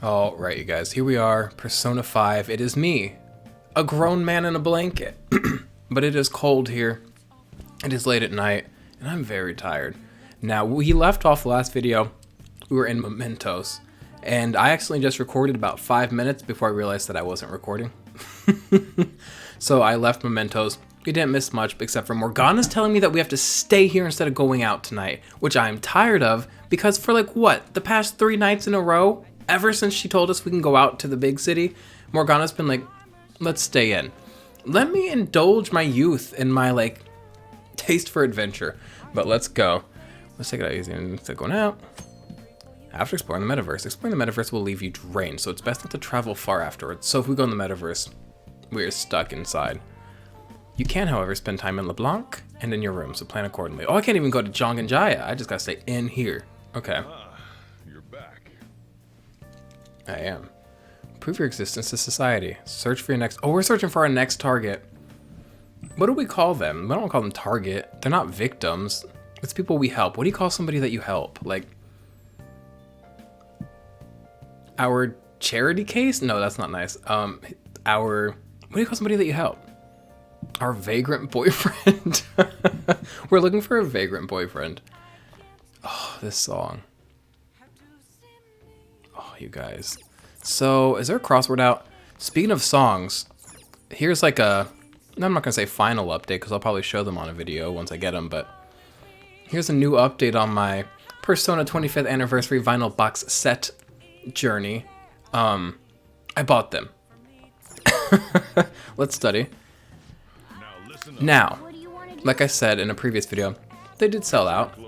Alright, you guys, here we are, Persona 5. It is me, a grown man in a blanket. But it is cold here. It is late at night, and I'm very tired. Now, we left off the last video. We were in Mementos, and I accidentally just recorded about 5 minutes before I realized that I wasn't recording. So I left Mementos. We didn't miss much, except for Morgana's telling me that we have to stay here instead of going out tonight, which I'm tired of, because for like, what, the past 3 nights in a row? Ever since she told us we can go out to the big city, Morgana's been like, let's stay in. Let me indulge my youth and my, like, taste for adventure. But let's go. Let's take it out easy instead of going out. After exploring the metaverse will leave you drained, so it's best not to travel far afterwards. So if we go in the metaverse, we're stuck inside. You can, however, spend time in LeBlanc and in your room, so plan accordingly. Oh, I can't even go to Jong and Jaya. I just gotta stay in here. Okay. You're back. I am. Prove your existence to society. Search for your next... Oh, we're searching for our next target. What do we call them? We don't call them target. They're not victims. It's people we help. What do you call somebody that you help? Like... Our charity case? No, that's not nice. Our... What do you call somebody that you help? Our vagrant boyfriend. We're looking for a vagrant boyfriend. Oh, this song. Oh, you guys. So, is there a crossword out? Speaking of songs, here's like a... I'm not going to say final update, because I'll probably show them on a video once I get them, but... Here's a new update on my Persona 25th Anniversary vinyl box set journey. I bought them. Let's study. Now, like I said in a previous video, they did sell out.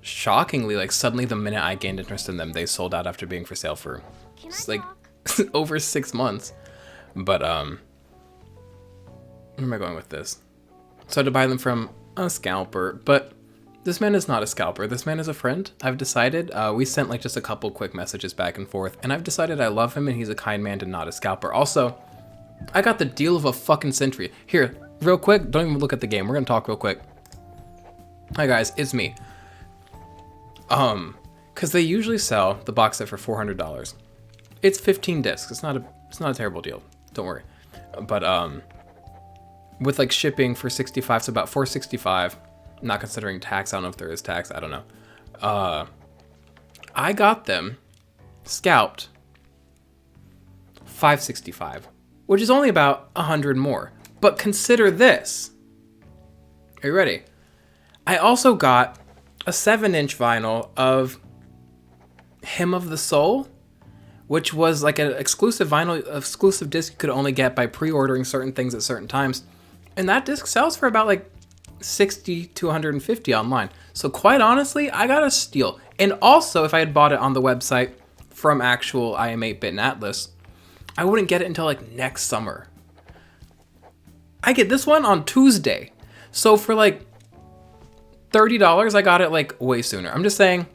Shockingly, like suddenly the minute I gained interest in them, they sold out after being for sale for like over 6 months. But where am I going with this? So I had to buy them from a scalper, but this man is not a scalper. This man is a friend. I've decided. We sent like just a couple quick messages back and forth, and I've decided I love him and he's a kind man and not a scalper. Also, I got the deal of a fucking century. Here, real quick, don't even look at the game. We're gonna talk real quick. Hi guys, it's me. Cause they usually sell the box set for $400. It's 15 discs. It's not a terrible deal. Don't worry. But with like shipping for 65, so about $465. Not considering tax. I don't know if there is tax. I don't know. I got them scalped $565, which is only about 100 more. But consider this. Are you ready? I also got a 7-inch vinyl of Hymn of the Soul, which was like an exclusive vinyl, exclusive disc you could only get by pre-ordering certain things at certain times. And that disc sells for about like 60 to 150 online. So quite honestly, I got a steal. And also, if I had bought it on the website from actual I Am 8-Bit and Atlas, I wouldn't get it until like next summer. I get this one on Tuesday. So for like $30, I got it like way sooner. I'm just saying,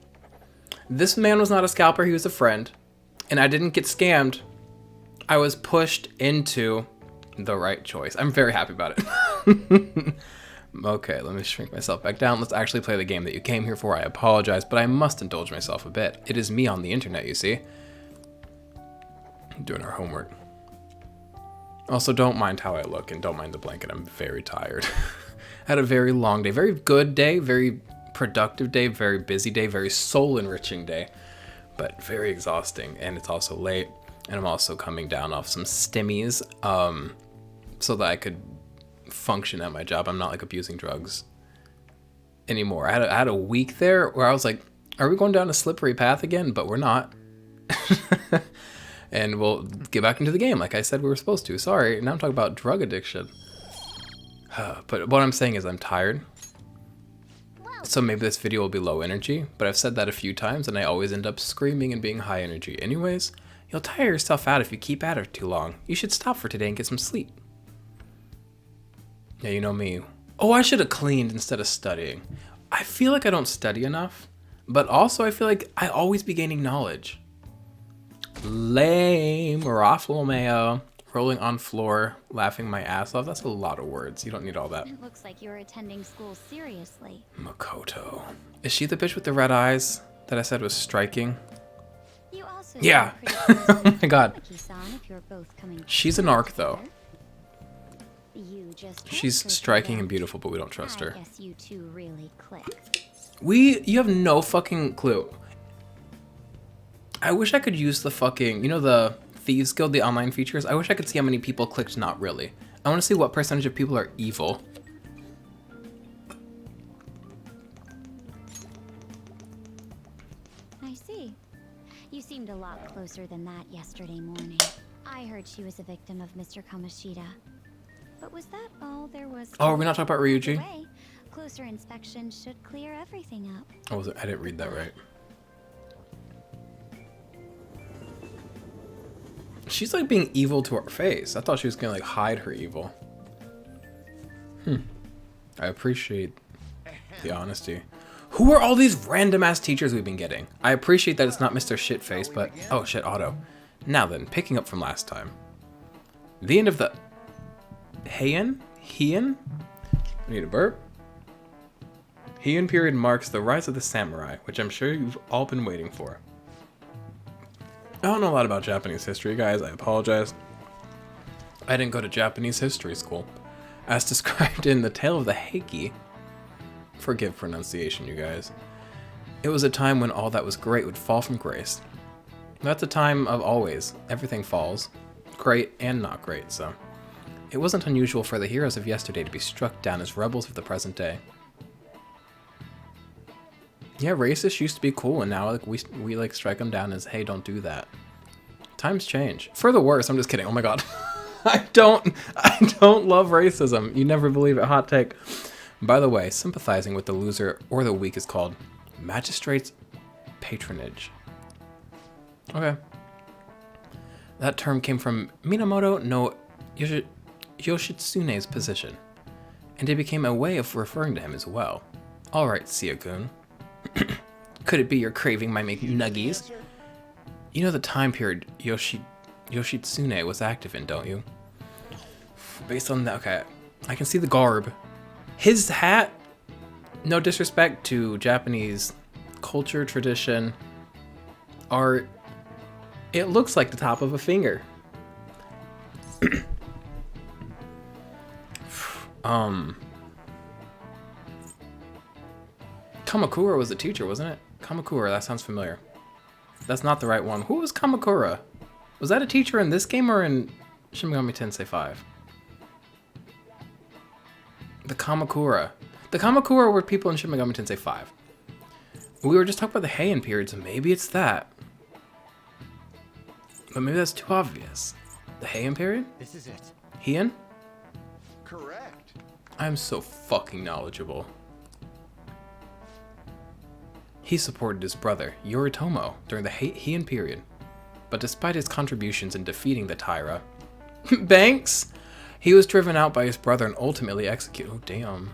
this man was not a scalper, he was a friend. And I didn't get scammed. I was pushed into the right choice. I'm very happy about it. Okay, let me shrink myself back down. Let's actually play the game that you came here for. I apologize, but I must indulge myself a bit. It is me on the internet, you see. Doing our homework. Also, don't mind how I look and don't mind the blanket. I'm very tired. Had a very long day. Very good day. Very productive day. Very busy day. Very soul-enriching day. But very exhausting. And it's also late. And I'm also coming down off some stimmies. So that I could function at my job. I'm not like abusing drugs anymore. I had a week there where I was like, are we going down a slippery path again? But we're not. And we'll get back into the game like I said we were supposed to. Sorry, now I'm talking about drug addiction. But what I'm saying is I'm tired. So maybe this video will be low energy, but I've said that a few times and I always end up screaming and being high energy. Anyways, you'll tire yourself out if you keep at it too long. You should stop for today and get some sleep. Yeah, you know me. Oh, I should have cleaned instead of studying. I feel like I don't study enough, but also I feel like I always be gaining knowledge. Lame, raffle mayo, rolling on floor, laughing my ass off. That's a lot of words. You don't need all that. It looks like you're attending school seriously. Makoto. Is she the bitch with the red eyes that I said was striking? You also So Yeah. pretty close Oh with my god. Tamaki-san if you're both coming She's an arc, though. together. You just She's transferred striking them. and beautiful, but we don't trust I her. guess you two really click. You have no fucking clue. I wish I could use the fucking, the Thieves Guild, the online features. I wish I could see how many people clicked not really. I want to see what percentage of people are evil. I see. You seemed a lot closer than that yesterday morning. I heard she was a victim of Mr. Kamoshida. But was that all there was? Oh, are we not talking about Ryuji? Way, closer inspection should clear everything up. Oh, I didn't read that right. She's like being evil to our face. I thought she was gonna like hide her evil. I appreciate the honesty. Who are all these random ass teachers we've been getting? I appreciate that it's not Mr. Shitface, but oh shit, Otto. Now then, picking up from last time. The end of the Heian? I need a burp. Heian period marks the rise of the samurai, which I'm sure you've all been waiting for. I don't know a lot about Japanese history, guys. I apologize. I didn't go to Japanese history school. As described in The Tale of the Heiki. Forgive pronunciation, you guys. It was a time when all that was great would fall from grace. That's a time of always. Everything falls. Great and not great, so. It wasn't unusual for the heroes of yesterday to be struck down as rebels of the present day. Yeah, racist used to be cool, and now like we like strike them down as, hey, don't do that. Times change. For the worse, I'm just kidding. Oh my god. I don't love racism. You never believe it. Hot take. By the way, sympathizing with the loser or the weak is called magistrate's patronage. Okay. That term came from Minamoto no Yoshitsune's position, and it became a way of referring to him as well. Alright, Siaha-kun. Could it be you're craving my McNuggies? You know the time period Yoshitsune was active in, don't you? Based on that, okay, I can see the garb. His hat, no disrespect to Japanese culture, tradition, art, it looks like the top of a finger. Kamakura was the teacher, wasn't it? Kamakura, that sounds familiar. That's not the right one. Who was Kamakura? Was that a teacher in this game or in Shin Megami Tensei 5? The Kamakura. The Kamakura were people in Shin Megami Tensei 5. We were just talking about the Heian period, so maybe it's that. But maybe that's too obvious. The Heian period? This is it. Heian? Correct. I'm so fucking knowledgeable. He supported his brother, Yoritomo, during the Heian period. But despite his contributions in defeating the Taira, Banks, he was driven out by his brother and ultimately executed. Oh, damn.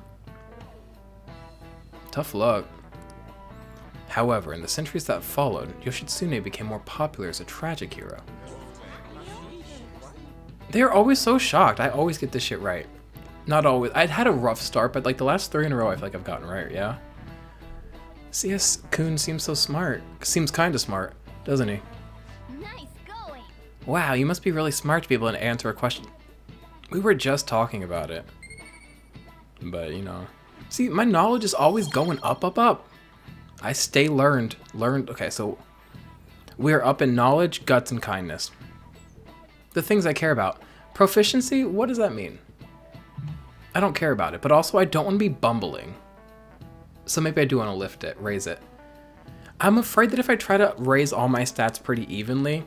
Tough luck. However, in the centuries that followed, Yoshitsune became more popular as a tragic hero. They're always so shocked. I always get this shit right. Not always. I'd had a rough start, but like the last 3 in a row, I feel like I've gotten right, yeah? CS-kun seems so smart. Seems kinda smart, doesn't he? Nice going. Wow, you must be really smart to be able to answer a question. We were just talking about it. But, you know. See, my knowledge is always going up, up, up. I stay learned. Okay, so we are up in knowledge, guts, and kindness. The things I care about. Proficiency, what does that mean? I don't care about it, but also I don't want to be bumbling. So maybe I do want to lift it, raise it. I'm afraid that if I try to raise all my stats pretty evenly,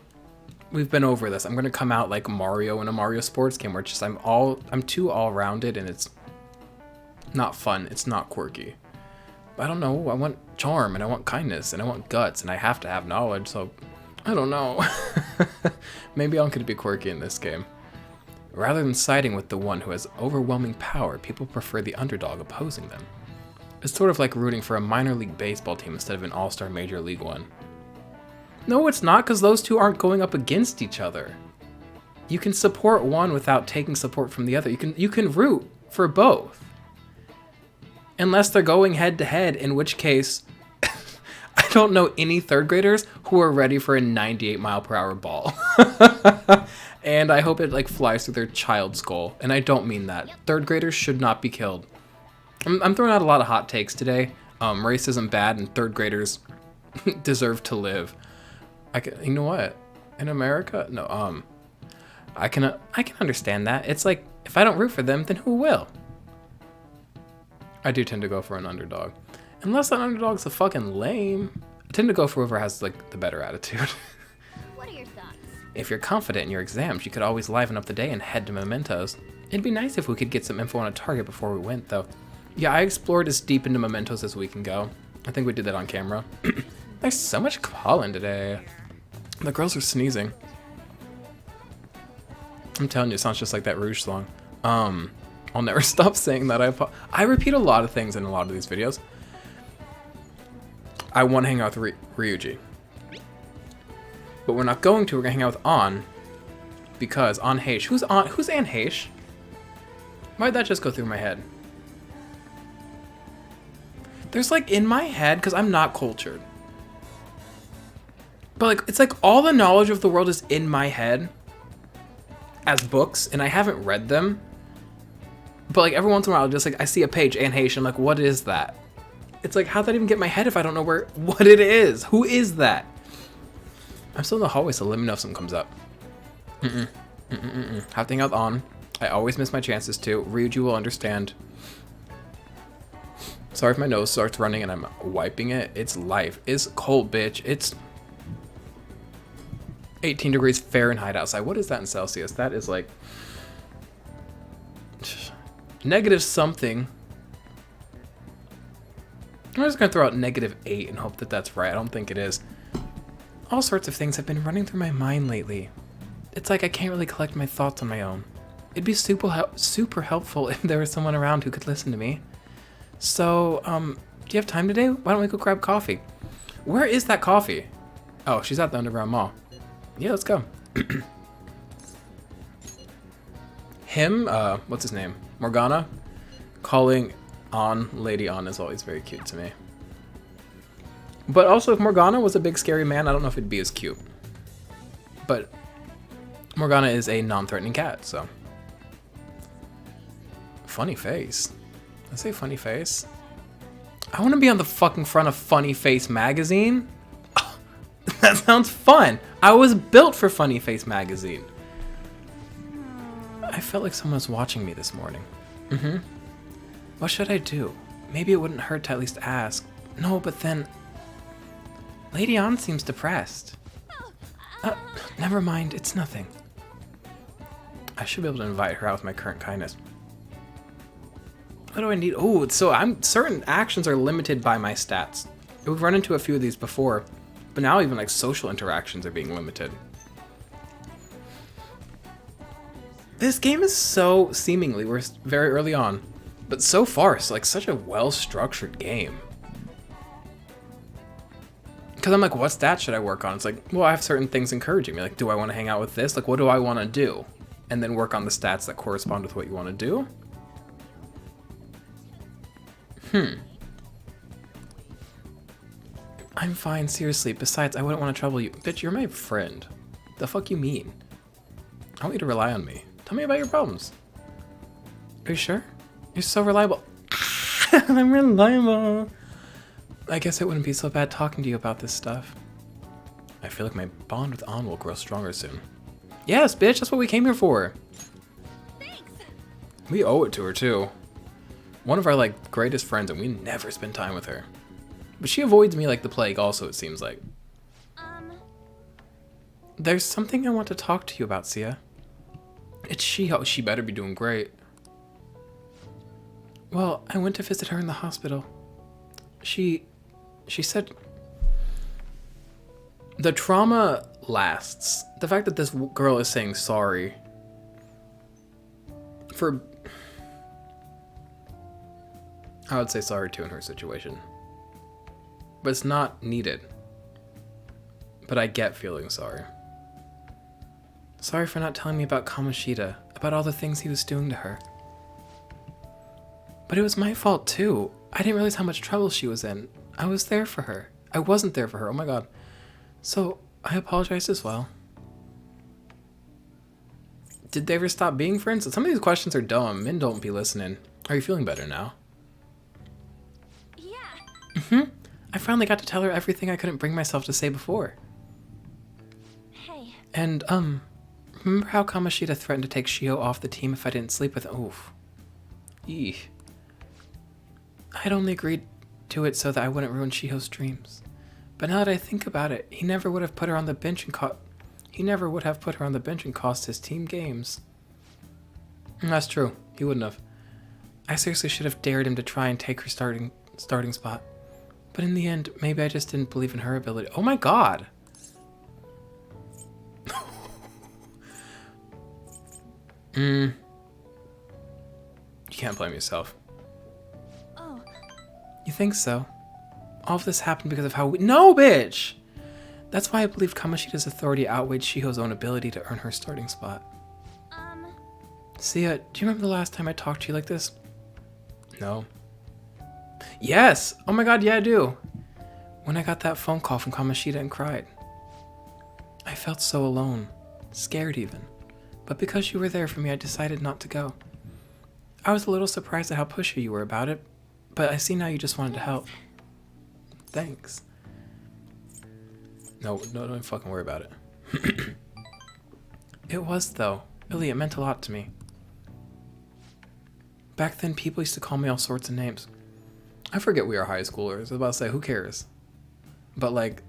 we've been over this. I'm going to come out like Mario in a Mario sports game where it's just I'm too all-rounded and it's not fun. It's not quirky. But I don't know. I want charm and I want kindness and I want guts and I have to have knowledge, so I don't know. Maybe I'm going to be quirky in this game. Rather than siding with the one who has overwhelming power, people prefer the underdog opposing them. It's sort of like rooting for a minor league baseball team instead of an all-star major league one. No, it's not, because those two aren't going up against each other. You can support one without taking support from the other. You can root for both. Unless they're going head to head, in which case I don't know any third graders who are ready for a 98-mile-per-hour ball. And I hope it like flies through their child's skull. And I don't mean that. Third graders should not be killed. I'm throwing out a lot of hot takes today. Racism bad and third graders deserve to live. You know what? In America, no. I can understand that. It's like if I don't root for them, then who will? I do tend to go for an underdog, unless that underdog's a fucking lame. I tend to go for whoever has like the better attitude. What are your thoughts? If you're confident in your exams, you could always liven up the day and head to Mementos. It'd be nice if we could get some info on a target before we went, though. Yeah, I explored as deep into Mementos as we can go. I think we did that on camera. There's so much pollen today. The girls are sneezing. I'm telling you, it sounds just like that Rouge song. I'll never stop saying that. I repeat a lot of things in a lot of these videos. I want to hang out with Ryuji. But we're not going to. We're going to hang out with An. Because An Heish. Who's An Heish? Why'd that just go through my head? There's like in my head, because I'm not cultured. But like, it's like all the knowledge of the world is in my head as books, and I haven't read them. But like every once in a while, just like I see a page, An Heish, I'm like, what is that? It's like, how'd that even get in my head if I don't know what it is? Who is that? I'm still in the hallway, so let me know if something comes up. Have to hang out on. I always miss my chances too. Ryuji will understand. Sorry if my nose starts running and I'm wiping it. It's life. It's cold, bitch. It's 18 degrees Fahrenheit outside. What is that in Celsius? That is like negative something. I'm just gonna throw out -8 and hope that that's right. I don't think it is. All sorts of things have been running through my mind lately. It's like I can't really collect my thoughts on my own. It'd be super helpful if there was someone around who could listen to me. So, do you have time today? Why don't we go grab coffee? Where is that coffee? Oh, she's at the Underground Mall. Yeah, let's go. Him, what's his name? Morgana? Calling on Lady An is always very cute to me. But also, if Morgana was a big scary man, I don't know if it'd be as cute. But Morgana is a non-threatening cat, so. Funny face. Let's say funny face. I want to be on the fucking front of Funny Face magazine. That sounds fun. I was built for Funny Face magazine. I felt like someone was watching me this morning. What should I do? Maybe it wouldn't hurt to at least ask. No, but then Lady An seems depressed. Never mind, it's nothing. I should be able to invite her out with my current kindness. What do I need? Oh, so certain actions are limited by my stats. We've run into a few of these before, but now even like social interactions are being limited. This game is so seemingly, we're very early on, but so far it's like such a well-structured game. Because I'm like, what stats should I work on? It's like, well, I have certain things encouraging me. Like, do I want to hang out with this? Like, what do I want to do? And then work on the stats that correspond with what you want to do. I'm fine, seriously. Besides, I wouldn't want to trouble you. Bitch, you're my friend. The fuck you mean? I want you to rely on me. Tell me about your problems. Are you sure? You're so reliable. I'm reliable. I guess it wouldn't be so bad talking to you about this stuff. I feel like my bond with An will grow stronger soon. Yes, bitch, that's what we came here for. Thanks. We owe it to her, too. One of our, like, greatest friends, and we never spend time with her. But she avoids me like the plague also, it seems like. There's something I want to talk to you about, Sia. It's she. Oh, she better be doing great. Well, I went to visit her in the hospital. She said the trauma lasts. The fact that this girl is saying sorry for, I would say sorry too in her situation, but it's not needed. But I get feeling sorry. Sorry for not telling me about Kamoshida, about all the things he was doing to her. But it was my fault too. I didn't realize how much trouble she was in. I was there for her. I wasn't there for her. Oh my god. So, I apologized as well. Did they ever stop being friends? Some of these questions are dumb. Men don't be listening. Are you feeling better now? Yeah. I finally got to tell her everything I couldn't bring myself to say before. Hey. And, remember how Kamoshida threatened to take Shio off the team if I didn't sleep with him? Oof. Eek. I'd only agreed to it so that I wouldn't ruin Shiho's dreams. But now that I think about it, he never would have put her on the bench and cost his team games. That's true. He wouldn't have. I seriously should have dared him to try and take her starting spot. But in the end, maybe I just didn't believe in her ability. Oh my god! You can't blame yourself. Oh. You think so? All of this happened because of how we— No, bitch! That's why I believe Kamoshida's authority outweighed Shiho's own ability to earn her starting spot. Sia, do you remember the last time I talked to you like this? No. Yes! Oh my god, yeah, I do. When I got that phone call from Kamoshida and cried. I felt so alone. Scared even. But because you were there for me, I decided not to go. I was a little surprised at how pushy you were about it, but I see now you just wanted to help. Thanks. No, don't fucking worry about it. It was, though. Really, it meant a lot to me. Back then, people used to call me all sorts of names. I forget we are high schoolers. I was about to say, who cares? But, like,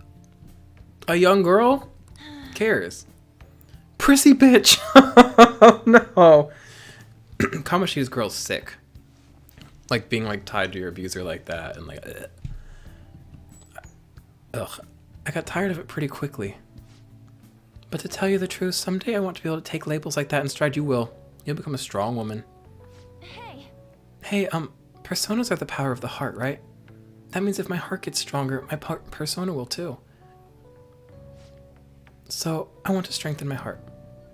a young girl? Cares. Prissy bitch! Oh, no. Kamoshida's girl's sick. Like, being, like, tied to your abuser like that, and, like, ugh. I got tired of it pretty quickly. But to tell you the truth, someday I want to be able to take labels like that in stride. You will. You'll become a strong woman. Hey, personas are the power of the heart, right? That means if my heart gets stronger, my persona will too. So, I want to strengthen my heart.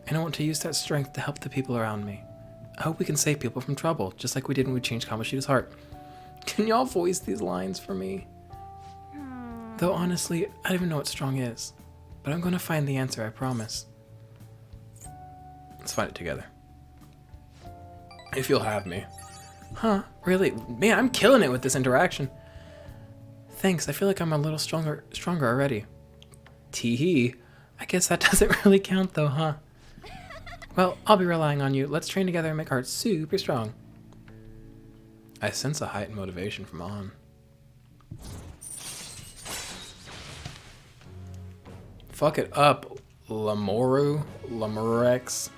And I want to use that strength to help the people around me. I hope we can save people from trouble, just like we did when we changed Kamoshida's heart. Can y'all voice these lines for me? Though honestly, I don't even know what strong is. But I'm gonna find the answer, I promise. Let's find it together. If you'll have me. Huh, really? Man, I'm killing it with this interaction. Thanks, I feel like I'm a little stronger already. Tee-hee. I guess that doesn't really count though, huh? Well, I'll be relying on you. Let's train together and make our hearts super strong. I sense a heightened motivation from On. Fuck it up, Lamoru? Lamorex?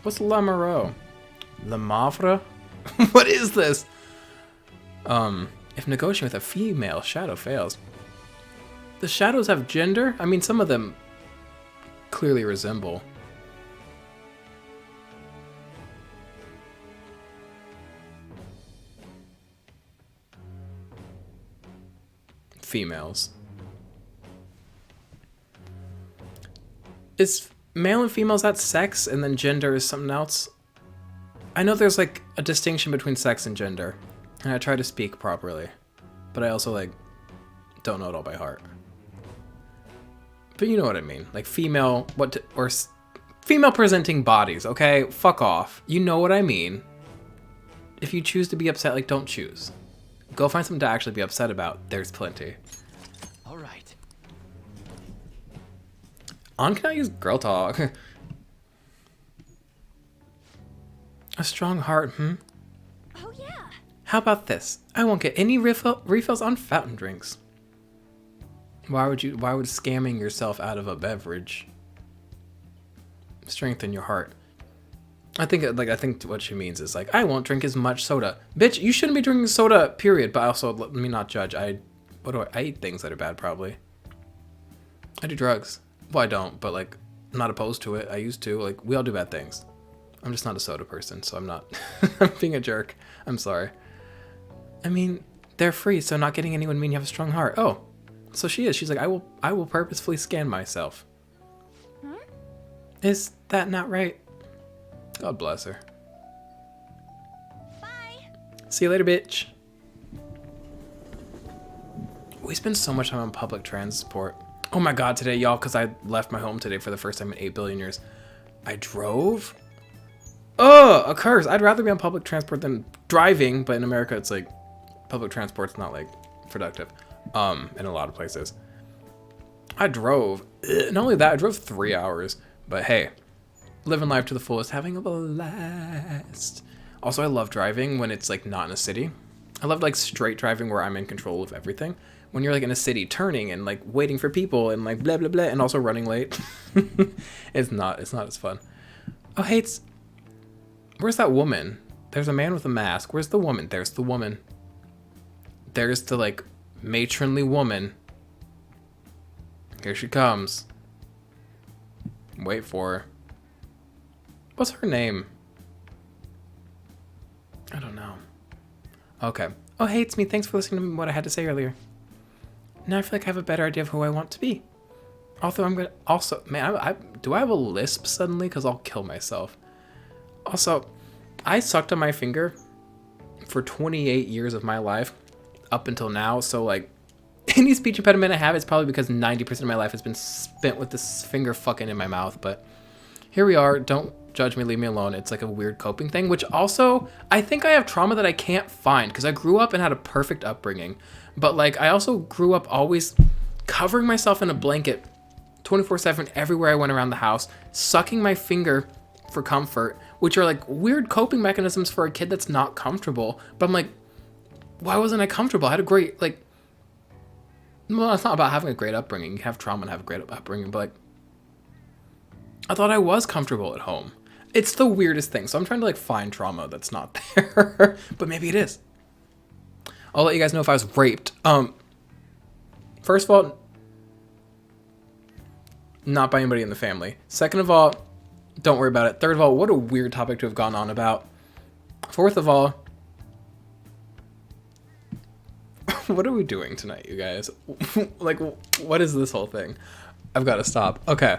What's Lamoro? Lamavra? What is this? If negotiating with a female shadow fails. The shadows have gender? I mean, some of them clearly resemble. Females. Is male and female, is that sex, and then gender is something else? I know there's like a distinction between sex and gender, and I try to speak properly, but I also like don't know it all by heart. But you know what I mean, like female, female presenting bodies, okay? Fuck off. You know what I mean. If you choose to be upset, like don't choose. Go find something to actually be upset about. There's plenty. All right. On cannot use girl talk. A strong heart, Oh yeah. How about this? I won't get any refills on fountain drinks. Why would scamming yourself out of a beverage strengthen your heart? I think what she means is like, I won't drink as much soda. Bitch, you shouldn't be drinking soda, period. But also, let me not judge. I eat things that are bad, probably. I do drugs. Well, I don't, but like, I'm not opposed to it. I used to. Like, we all do bad things. I'm just not a soda person, so I'm not. I'm being a jerk. I'm sorry. I mean, they're free, so not getting anyone mean you have a strong heart. Oh, so she is. She's like, I will purposefully scan myself. Is that not right? God bless her. Bye. See you later, bitch. We spend so much time on public transport. Oh my god, today, y'all, because I left my home today for the first time in 8 billion years. I drove? Oh, a curse. I'd rather be on public transport than driving, but in America, it's like, public transport's not, like, productive in a lot of places. I drove. Not only that, I drove 3 hours, but hey, living life to the fullest, having a blast. Also, I love driving when it's, like, not in a city. I love, like, straight driving where I'm in control of everything. When you're like in a city turning and like waiting for people and like blah blah blah and also running late. it's not as fun. Oh hey, where's that woman? There's a man with a mask. Where's the woman? There's the woman. There's the like matronly woman. Here she comes. Wait for her. What's her name? I don't know. Okay. Oh hey, it's me. Thanks for listening to what I had to say earlier. Now I feel like I have a better idea of who I want to be. Also, man, do I have a lisp suddenly? Because I'll kill myself. Also, I sucked on my finger for 28 years of my life up until now. So, like, any speech impediment I have is probably because 90% of my life has been spent with this finger fucking in my mouth. But here we are. Don't judge me. Leave me alone. It's like a weird coping thing, which also, I think I have trauma that I can't find because I grew up and had a perfect upbringing. But, like, I also grew up always covering myself in a blanket 24/7 everywhere I went around the house, sucking my finger for comfort, which are, like, weird coping mechanisms for a kid that's not comfortable. But I'm like, why wasn't I comfortable? I had a great, like, well, it's not about having a great upbringing. You have trauma and have a great upbringing, but, like, I thought I was comfortable at home. It's the weirdest thing. So I'm trying to, like, find trauma that's not there. But maybe it is. I'll let you guys know if I was raped. First of all, not by anybody in the family. Second of all, don't worry about it. Third of all, what a weird topic to have gone on about. Fourth of all, what are we doing tonight, you guys? Like, what is this whole thing? I've got to stop. Okay.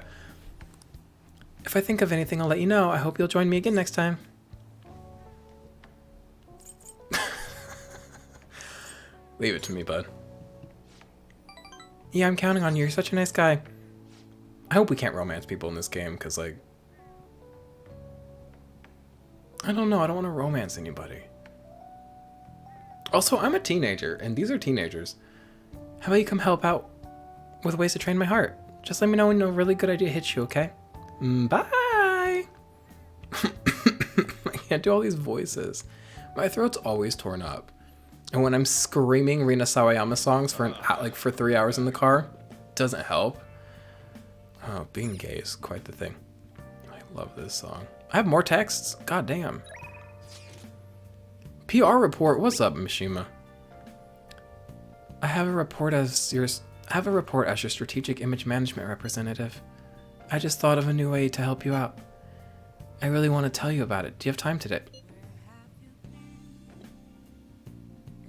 If I think of anything, I'll let you know. I hope you'll join me again next time. Leave it to me, bud. Yeah, I'm counting on you. You're such a nice guy. I hope we can't romance people in this game, because, like, I don't know. I don't want to romance anybody. Also, I'm a teenager, and these are teenagers. How about you come help out with ways to train my heart? Just let me know when a really good idea hits you, okay? Bye! I can't do all these voices. My throat's always torn up. And when I'm screaming Rina Sawayama songs for for 3 hours in the car, doesn't help. Oh, being gay is quite the thing. I love this song. I have more texts. God damn. PR report. What's up, Mishima? I have a report as your strategic image management representative. I just thought of a new way to help you out. I really want to tell you about it. Do you have time today?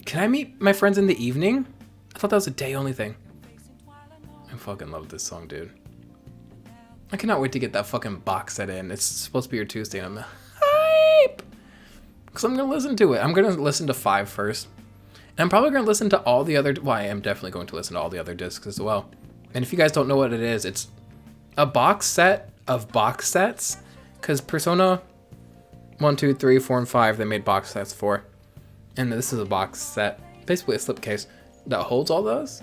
Can I meet my friends in the evening? I thought that was a day-only thing. I fucking love this song, dude. I cannot wait to get that fucking box set in. It's supposed to be your Tuesday, and I'm hype! Because I'm going to listen to it. I'm going to listen to 5 first. And I'm probably going to listen to all the other... Well, I am definitely going to listen to all the other discs as well. And if you guys don't know what it is, it's a box set of box sets. Because Persona 1, 2, 3, 4, and 5, they made box sets for. And this is a box set, basically a slipcase that holds all those.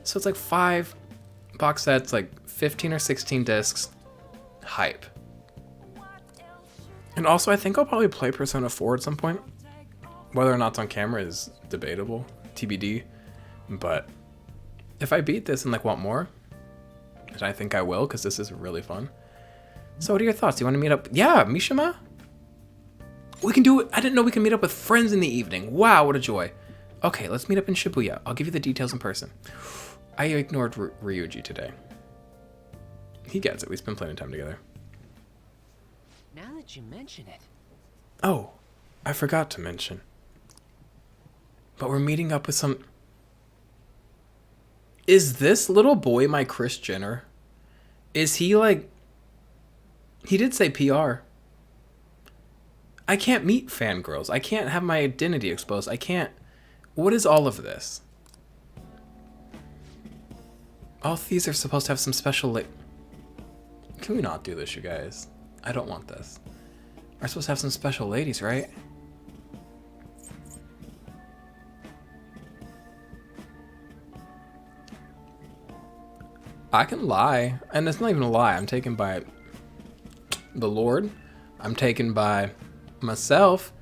So it's like 5 box sets, like 15 or 16 discs. Hype. And also, I think I'll probably play Persona 4 at some point. Whether or not it's on camera is debatable, TBD. But if I beat this and like want more, and I think I will, because this is really fun. So what are your thoughts? Do you want to meet up? Yeah, Mishima? We can do it. I didn't know we can meet up with friends in the evening. Wow, what a joy. Okay, let's meet up in Shibuya. I'll give you the details in person. I ignored Ryuji today. He gets it. We spend plenty of time together. Now that you mention it. Oh, I forgot to mention. But we're meeting up with some... Is this little boy my Kris Jenner? Is he like... He did say PR. I can't meet fangirls. I can't have my identity exposed. I can't... What is all of this? All these are supposed to have some special Can we not do this, you guys? I don't want this. We're supposed to have some special ladies, right? I can lie. And it's not even a lie. I'm taken by the Lord. I'm taken by myself.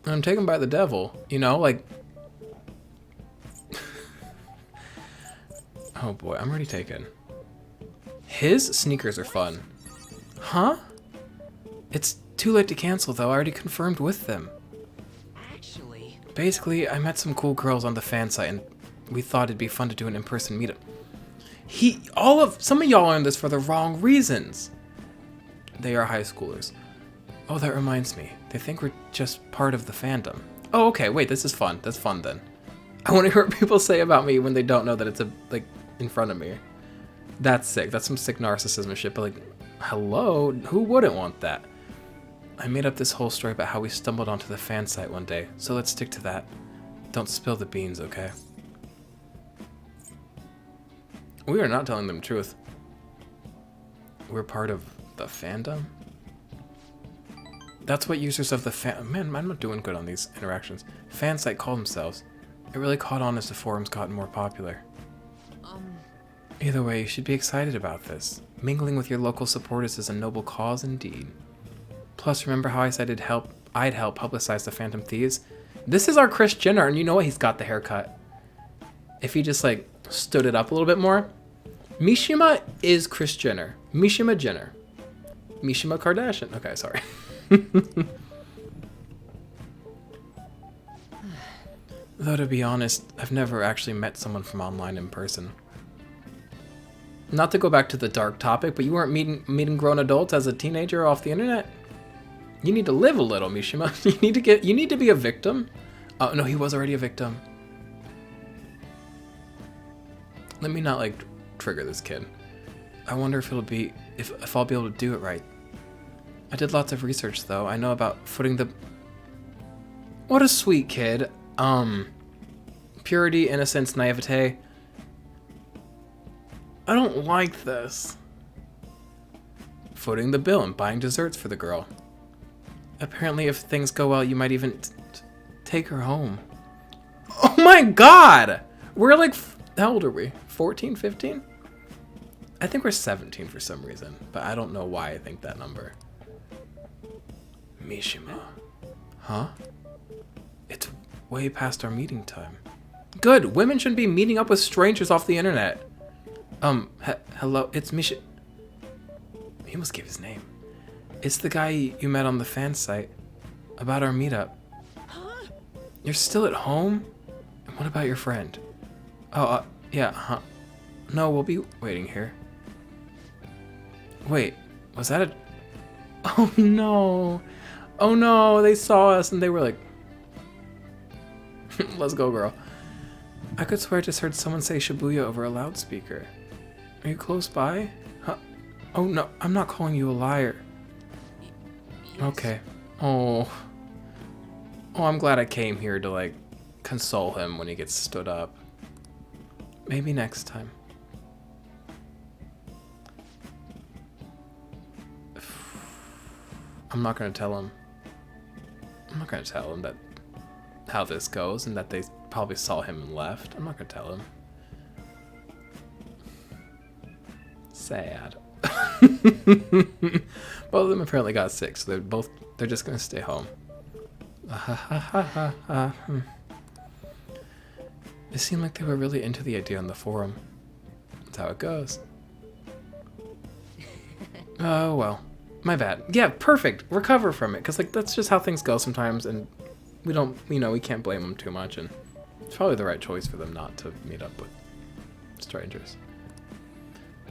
And I'm taken by the devil. You know, like... Oh boy, I'm already taken. His sneakers are fun. Huh? It's too late to cancel though. I already confirmed with them. Actually, Basically, I met some cool girls on the fan site and we thought it'd be fun to do an in-person meetup. Some of y'all are in this for the wrong reasons. They are high schoolers. Oh, that reminds me. They think we're just part of the fandom. Oh, okay, wait, this is fun. That's fun then. I want to hear what people say about me when they don't know that it's in front of me. That's sick. That's some sick narcissism shit, but like, hello? Who wouldn't want that? I made up this whole story about how we stumbled onto the fan site one day, so let's stick to that. Don't spill the beans, okay? We are not telling them the truth. We're part of the fandom? That's what users of the Man, I'm not doing good on these interactions. Fan site call themselves. It really caught on as the forums gotten more popular. Either way, you should be excited about this. Mingling with your local supporters is a noble cause indeed. Plus, remember how I said I'd help publicize the Phantom Thieves? This is our Kris Jenner, and you know what? He's got the haircut. If he just, like, stood it up a little bit more. Mishima is Kris Jenner. Mishima Jenner. Mishima Kardashian. Okay, sorry. Though, to be honest, I've never actually met someone from online in person. Not to go back to the dark topic, but you weren't meeting grown adults as a teenager off the internet? You need to live a little, Mishima. You need to be a victim. Oh, no, he was already a victim. Let me not, like, trigger this kid. I wonder if if I'll be able to do it right. I did lots of research, though. I know about footing the... What a sweet kid. Purity, innocence, naivete. I don't like this. Footing the bill and buying desserts for the girl. Apparently, if things go well, you might even take her home. Oh my god! We're like... How old are we? 14, 15? I think we're 17 for some reason, but I don't know why I think that number. Mishima. Huh? It's way past our meeting time. Good! Women shouldn't be meeting up with strangers off the internet. Hello, it's Misha. He must give his name. It's the guy you met on the fan site. About our meetup. huh? You're still at home? And what about your friend? Oh, yeah, huh? No, we'll be waiting here. Wait, was that a... Oh no! Oh no, they saw us and they were like... Let's go, girl. I could swear I just heard someone say Shibuya over a loudspeaker. Are you close by? Huh? Oh no, I'm not calling you a liar. Okay. Oh. Oh, I'm glad I came here to, like, console him when he gets stood up. Maybe next time. I'm not gonna tell him. I'm not gonna tell him that how this goes and that they probably saw him and left. I'm not gonna tell him. Sad. Both of them apparently got sick, so they're just gonna stay home. It seemed like they were really into the idea on the forum. That's how it goes. Oh well. My bad. Yeah, perfect. Recover from it, because like that's just how things go sometimes, and we don't, we can't blame them too much, and it's probably the right choice for them not to meet up with strangers.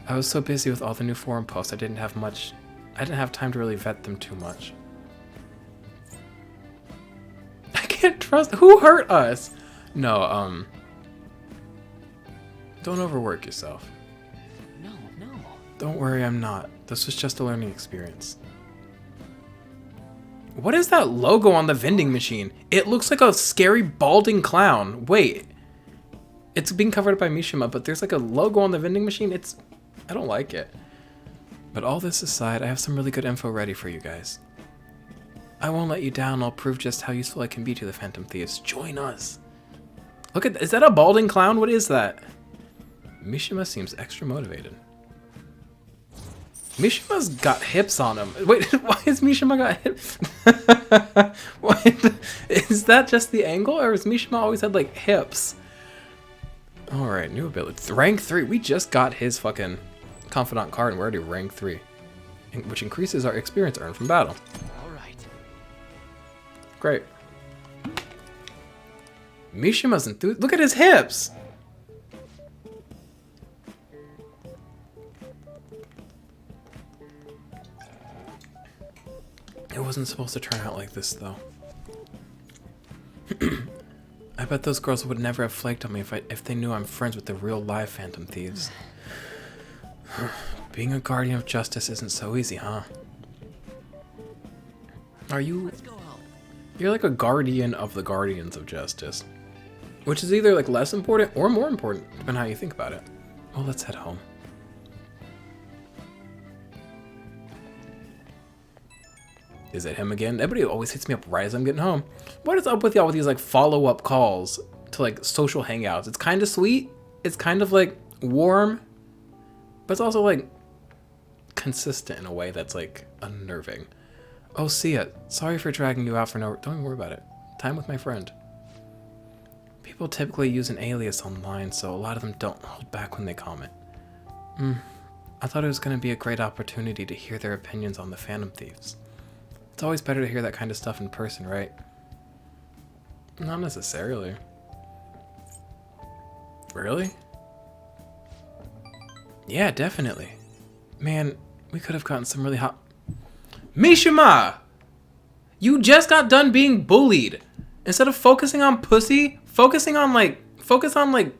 I was so busy with all the new forum posts, I didn't have time to really vet them too much. I can't trust. Who hurt us? No, don't overwork yourself. No. Don't worry, I'm not. This was just a learning experience. What is that logo on the vending machine? It looks like a scary balding clown. Wait. It's being covered up by Mishima, but there's like a logo on the vending machine. I don't like it. But all this aside, I have some really good info ready for you guys. I won't let you down. I'll prove just how useful I can be to the Phantom Thieves. Join us. Look at, is that a balding clown? What is that? Mishima seems extra motivated. Mishima's got hips on him. Wait, why has Mishima got hips? What? Is that just the angle, or has Mishima always had like hips? Alright, new ability. Rank 3. We just got his fucking confidant card and we're already rank 3. Which increases our experience earned from battle. Alright. Great. Mishima's enthused. Look at his hips! It wasn't supposed to turn out like this, though. I bet those girls would never have flaked on me if they knew I'm friends with the real live Phantom Thieves. Being a guardian of justice isn't so easy, huh? Are you... Let's go home. You're like a guardian of the guardians of justice. Which is either like less important or more important, depending on how you think about it. Well, let's head home. Is it him again? Everybody always hits me up right as I'm getting home. What is up with y'all with these like follow-up calls to like social hangouts? It's kind of sweet. It's kind of like warm. But it's also like consistent in a way that's like unnerving. Oh, Sia, sorry for dragging you out for no... Don't worry about it. Time with my friend. People typically use an alias online, so a lot of them don't hold back when they comment. I thought it was going to be a great opportunity to hear their opinions on the Phantom Thieves. It's always better to hear that kind of stuff in person, right? Not necessarily. Really? Yeah, definitely. Man, we could have gotten some really hot... Mishima! You just got done being bullied. Instead of focusing on pussy, focus on like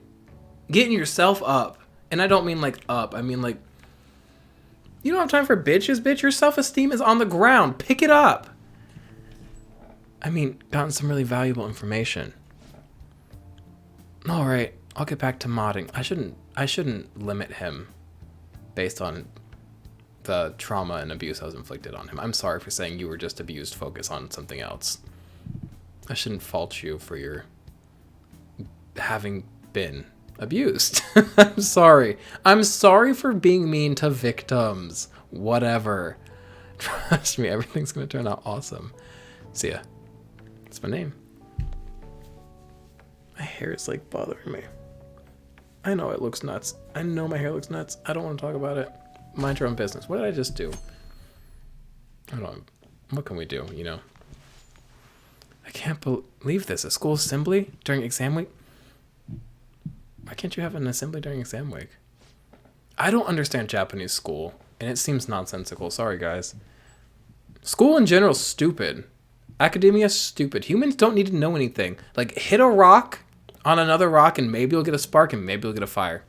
getting yourself up. And I don't mean like up, I mean like, you don't have time for bitches, bitch. Your self-esteem is on the ground. Pick it up. I mean, gotten some really valuable information. All right, I'll get back to modding. I shouldn't limit him based on the trauma and abuse I was inflicted on him. I'm sorry for saying you were just abused. Focus on something else. I shouldn't fault you for your having been abused. I'm sorry. I'm sorry for being mean to victims. Whatever. Trust me, everything's gonna turn out awesome. See ya. That's my name. My hair is like bothering me. I know it looks nuts. I know my hair looks nuts. I don't want to talk about it. Mind your own business. What did I just do? I don't know. What can we do, you know? I can't believe this. A school assembly during exam week? Why can't you have an assembly during exam week? I don't understand Japanese school, and it seems nonsensical. Sorry, guys. School in general is stupid. Academia is stupid. Humans don't need to know anything. Like, hit a rock on another rock, and maybe you'll get a spark, and maybe you'll get a fire.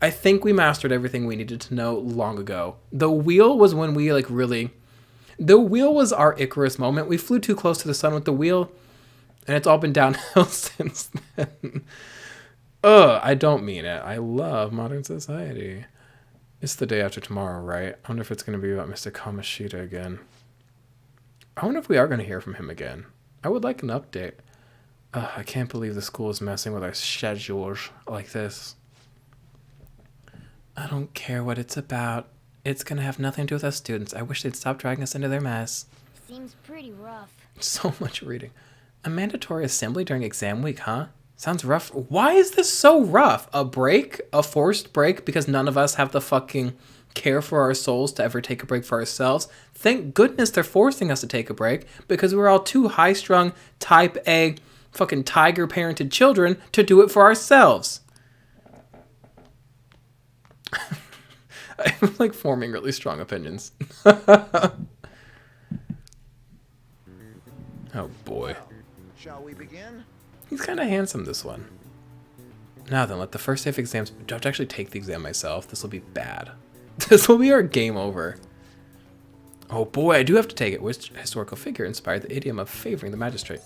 I think we mastered everything we needed to know long ago. The wheel was when we, like, really... The wheel was our Icarus moment. We flew too close to the sun with the wheel, and it's all been downhill since then. Ugh, I don't mean it. I love modern society. It's the day after tomorrow, right? I wonder if it's going to be about Mr. Kamoshida again. I wonder if we are going to hear from him again. I would like an update. I can't believe the school is messing with our schedules like this. I don't care what it's about. It's going to have nothing to do with us students. I wish they'd stop dragging us into their mess. Seems pretty rough. So much reading. A mandatory assembly during exam week, huh? Sounds rough. Why is this so rough? A break? A forced break? Because none of us have the fucking care for our souls to ever take a break for ourselves. Thank goodness they're forcing us to take a break because we're all too high-strung, type A, fucking tiger-parented children to do it for ourselves. I'm like forming really strong opinions. Oh boy. Shall we begin? He's kind of handsome, this one. Now then, let the first day of exams... Do I have to actually take the exam myself? This will be bad. This will be our game over. Oh boy, I do have to take it. Which historical figure inspired the idiom of favoring the magistrate?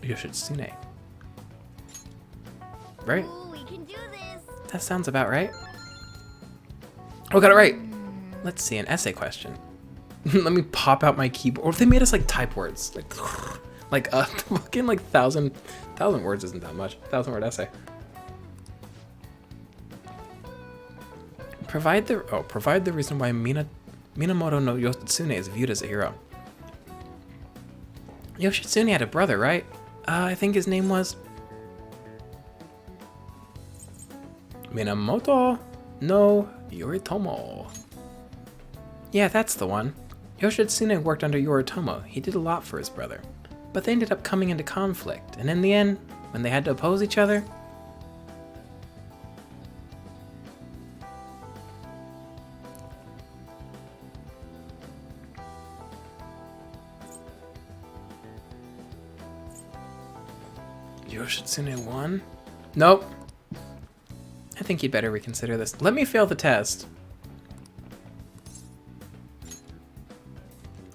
Yoshitsune. right? Ooh, we can do this. That sounds about right. Oh, got it right. Let's see, an essay question. Let me pop out my keyboard. Or if they made us like type words, like fucking like thousand words isn't that much. 1,000-word essay. Provide the reason why Minamoto no Yoshitsune is viewed as a hero. Yoshitsune had a brother, right? I think his name was Minamoto no Yoritomo. Yeah, that's the one. Yoshitsune worked under Yoritomo. He did a lot for his brother. But they ended up coming into conflict, and in the end, when they had to oppose each other, Yoshitsune won? Nope. I think you'd better reconsider this. Let me fail the test.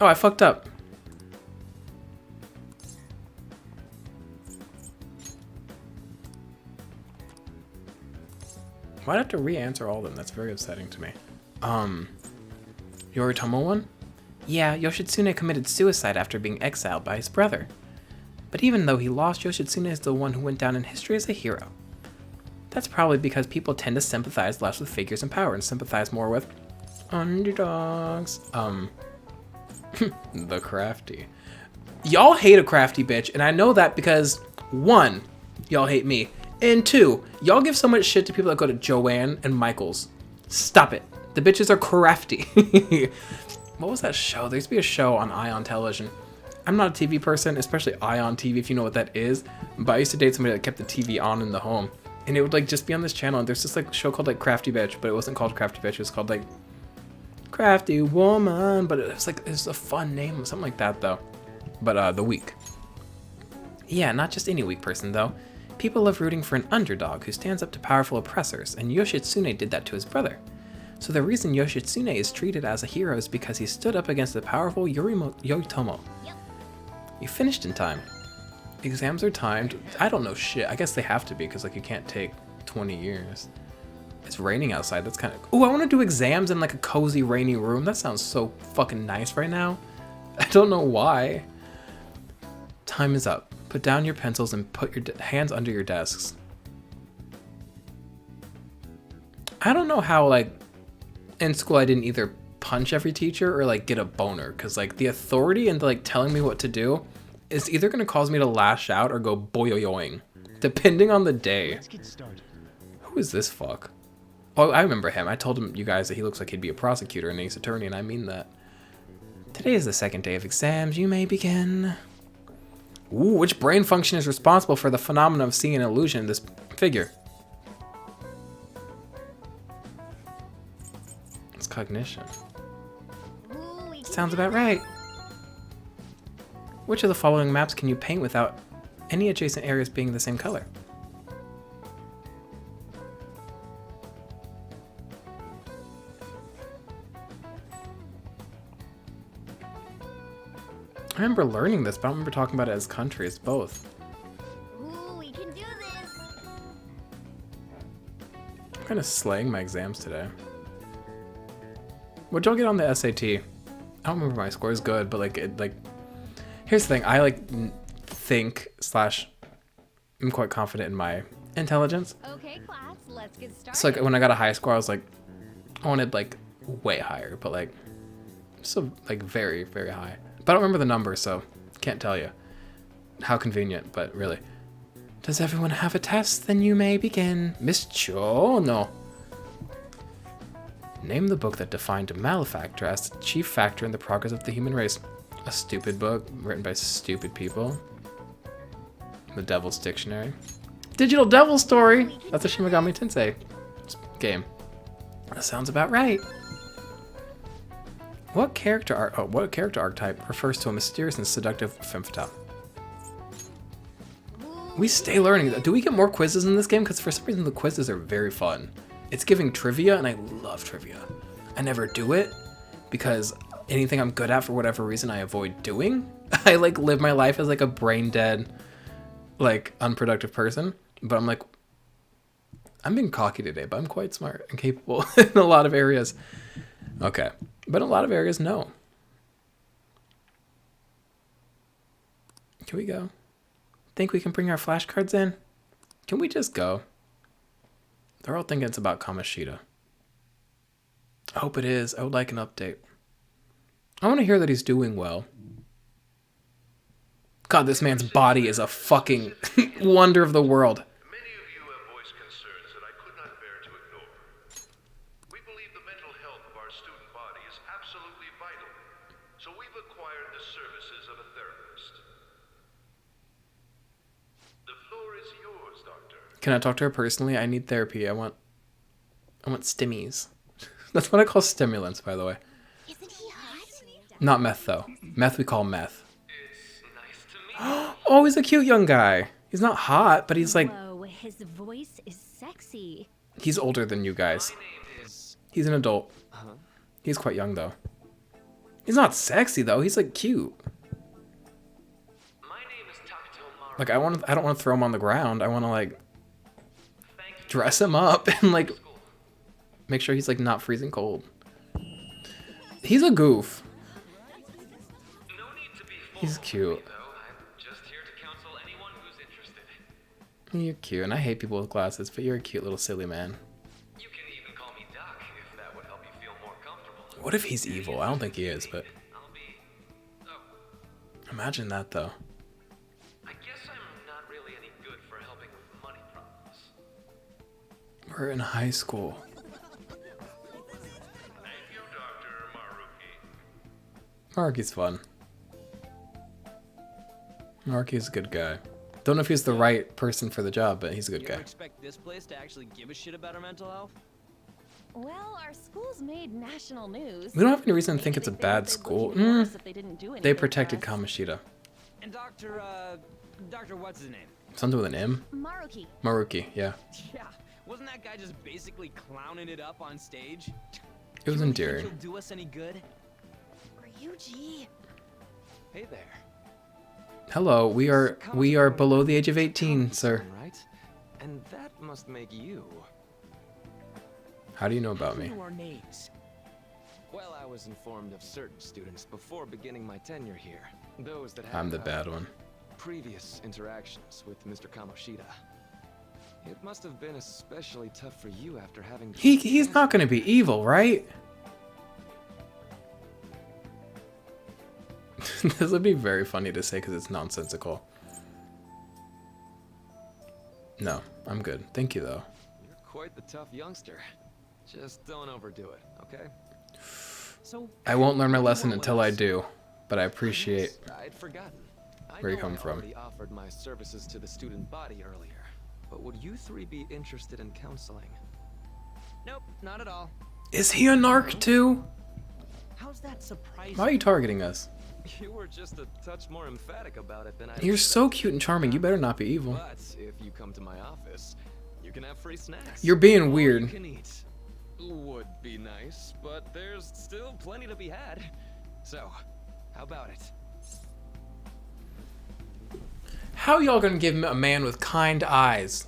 Oh, I fucked up. Why'd I have to re-answer all of them? That's very upsetting to me. Yoritomo won? Yeah, Yoshitsune committed suicide after being exiled by his brother. But even though he lost, Yoshitsune is the one who went down in history as a hero. That's probably because people tend to sympathize less with figures in power and sympathize more with underdogs. The crafty. Y'all hate a crafty bitch, and I know that because 1, y'all hate me, and 2, y'all give so much shit to people that go to Joanne and Michael's. Stop it. The bitches are crafty. What was that show? There used to be a show on Ion Television. I'm not a TV person, especially Ion TV, if you know what that is, but I used to date somebody that kept the TV on in the home, and it would like just be on this channel, and there's this like show called like Crafty Bitch, but it wasn't called Crafty Bitch, it was called like Crafty Woman, but it was a fun name, something like that though. But the weak. Yeah, not just any weak person though. People love rooting for an underdog who stands up to powerful oppressors, and Yoshitsune did that to his brother. So the reason Yoshitsune is treated as a hero is because he stood up against the powerful Yoritomo. Yep. You finished in time. Exams are timed. I don't know shit. I guess they have to be because like you can't take 20 years. It's raining outside. That's kind of... Ooh, I want to do exams in like a cozy rainy room. That sounds so fucking nice right now. I don't know why. Time is up. Put down your pencils and put your hands under your desks. I don't know how like in school I didn't either punch every teacher or like get a boner, because like the authority and like telling me what to do is either going to cause me to lash out or go boyoyoing, depending on the day. Let's get started. Who is this fuck? Oh, I remember him. I told him, you guys, that he looks like he'd be a prosecutor and Ace Attorney, and I mean that. Today is the second day of exams. You may begin. Ooh, which brain function is responsible for the phenomenon of seeing an illusion in this figure? It's cognition. Ooh, we can Sounds do about this. right. Which of the following maps can you paint without any adjacent areas being the same color? I remember learning this, but I don't remember talking about it as countries, both. Ooh, we can do this. I'm kind of slaying my exams today. What'd y'all get on the SAT? I don't remember my score is good, but like here's the thing. I I'm quite confident in my intelligence. Okay, class, let's get started. So like when I got a high score, I was like, I wanted like way higher, but like still like very, very high. But I don't remember the number, so can't tell you. How convenient, but really. Does everyone have a test? Then you may begin. Miss Chono. Name the book that defined a malefactor as the chief factor in the progress of the human race. A stupid book written by stupid people. The Devil's Dictionary. Digital Devil Story! That's a Shin Megami Tensei game. That sounds about right. What character archetype refers to a mysterious and seductive femme fatale? We stay learning. Do we get more quizzes in this game? Because for some reason the quizzes are very fun. It's giving trivia, and I love trivia. I never do it because anything I'm good at for whatever reason I avoid doing. I like live my life as like a brain dead, like unproductive person. But I'm like, I'm being cocky today, but I'm quite smart and capable in a lot of areas. Okay. But in a lot of areas, no. Can we go? Think we can bring our flashcards in? Can we just go? They're all thinking it's about Kamoshida. I hope it is. I would like an update. I want to hear that he's doing well. God, this man's body is a fucking wonder of the world. Many of you have voiced concerns that I could not bear to ignore. We believe the mental health of our student body is absolutely vital, so we've acquired the services of a therapist. The floor is yours, Doctor. Can I talk to her personally? I need therapy. I want stimmies. That's what I call stimulants, by the way. Isn't he hot? Not meth, though. Meth we call meth. It's nice to meet Oh, he's a cute young guy. He's not hot, but he's like, Whoa, his voice is sexy. he's older than you guys. He's an adult. He's quite young, though. He's not sexy, though. He's like cute. My name is Makoto. Like, I don't want to throw him on the ground. I want to like dress him up and like make sure he's like not freezing cold. He's a goof. No need to be He's cute. though. I'm just here to counsel anyone who's interested. You're cute, and I hate people with glasses, but you're a cute little silly man. You can even call me Doc if that would help you feel more comfortable. What if he's evil? I don't think he is, but I'll be... Oh, imagine that though. I guess I'm not really any good for helping with money problems. We're in high school. Thank you, Dr. Maruki. Maruki's fun. Maruki's a good guy. Don't know if he's the right person for the job, but he's a good You guy. ever expect this place to actually give a shit about our mental health? Well, our school's made national news. We don't have any reason to think it's a They bad they'd look school. even worse if they didn't do They anything for protected us. Kamoshida. And Dr. what's his name? Something with an M? Maruki. Maruki, yeah. Yeah, wasn't that guy just basically clowning it up on stage? It was You really endearing. think he'll do us any good? Ryuji. Hey there. Hello, we are below the age of 18, sir. Right? And that must make you. How do you know about me? Who are names? Well, I was informed of certain students before beginning my tenure here. Those that had I'm the bad one. previous interactions with Mr. Kamoshida. It must have been especially tough for you after having. He's not gonna be evil, right? This would be very funny to say because it's nonsensical. No, I'm good. Thank you, though. You're quite the tough youngster. Just don't overdo it, okay? So I won't learn my lesson want until with I us? do, but I appreciate. Yes, I'd forgotten. I where you know come I from. already offered my services to the student body earlier, but would you three be interested in counseling? Nope, not at all. Is he a narc too? How's that surprising? Why are you targeting us? You were just a touch more emphatic about it than I. You're so cute and charming. You better not be evil. But if you come to my office, you can have free snacks. You're being All weird. You can eat. Would be nice, but there's still plenty to be had. So, how about it? How y'all gonna give a man with kind eyes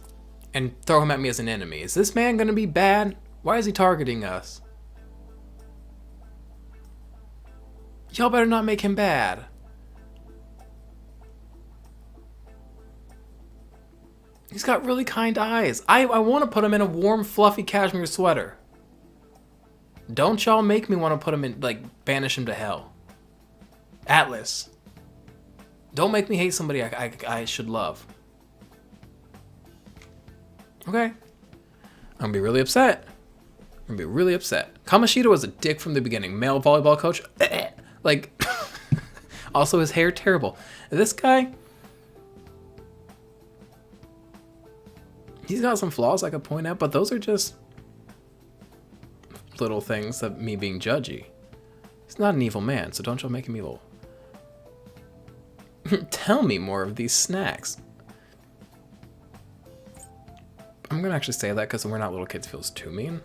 and throw him at me as an enemy? Is this man gonna be bad? Why is he targeting us? Y'all better not make him bad. He's got really kind eyes. I want to put him in a warm, fluffy cashmere sweater. Don't y'all make me want to put him in, like, banish him to hell. Atlas. Don't make me hate somebody I should love. Okay. I'm gonna be really upset. I'm gonna be really upset. Kamoshida was a dick from the beginning. Male volleyball coach. Like, also his hair, terrible. This guy, he's got some flaws I could point out, but those are just little things of me being judgy. He's not an evil man, so don't y'all make him evil. Tell me more of these snacks. I'm gonna actually say that because we're not little kids feels too mean.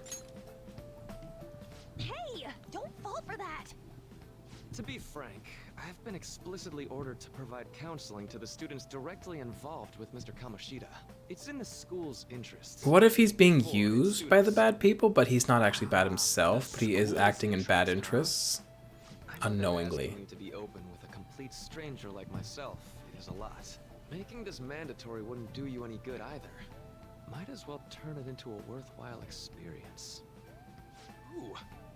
Hey, don't fall for that. To be frank, I've been explicitly ordered to provide counseling to the students directly involved with Mr. Kamoshida. It's in the school's interest. What if he's being used by the bad people, but he's not actually bad himself, but he is acting in bad interests? Unknowingly. Asking you to be open with a complete stranger like myself is a lot. Making this mandatory wouldn't do you any good either. Might as well turn it into a worthwhile experience. Ooh,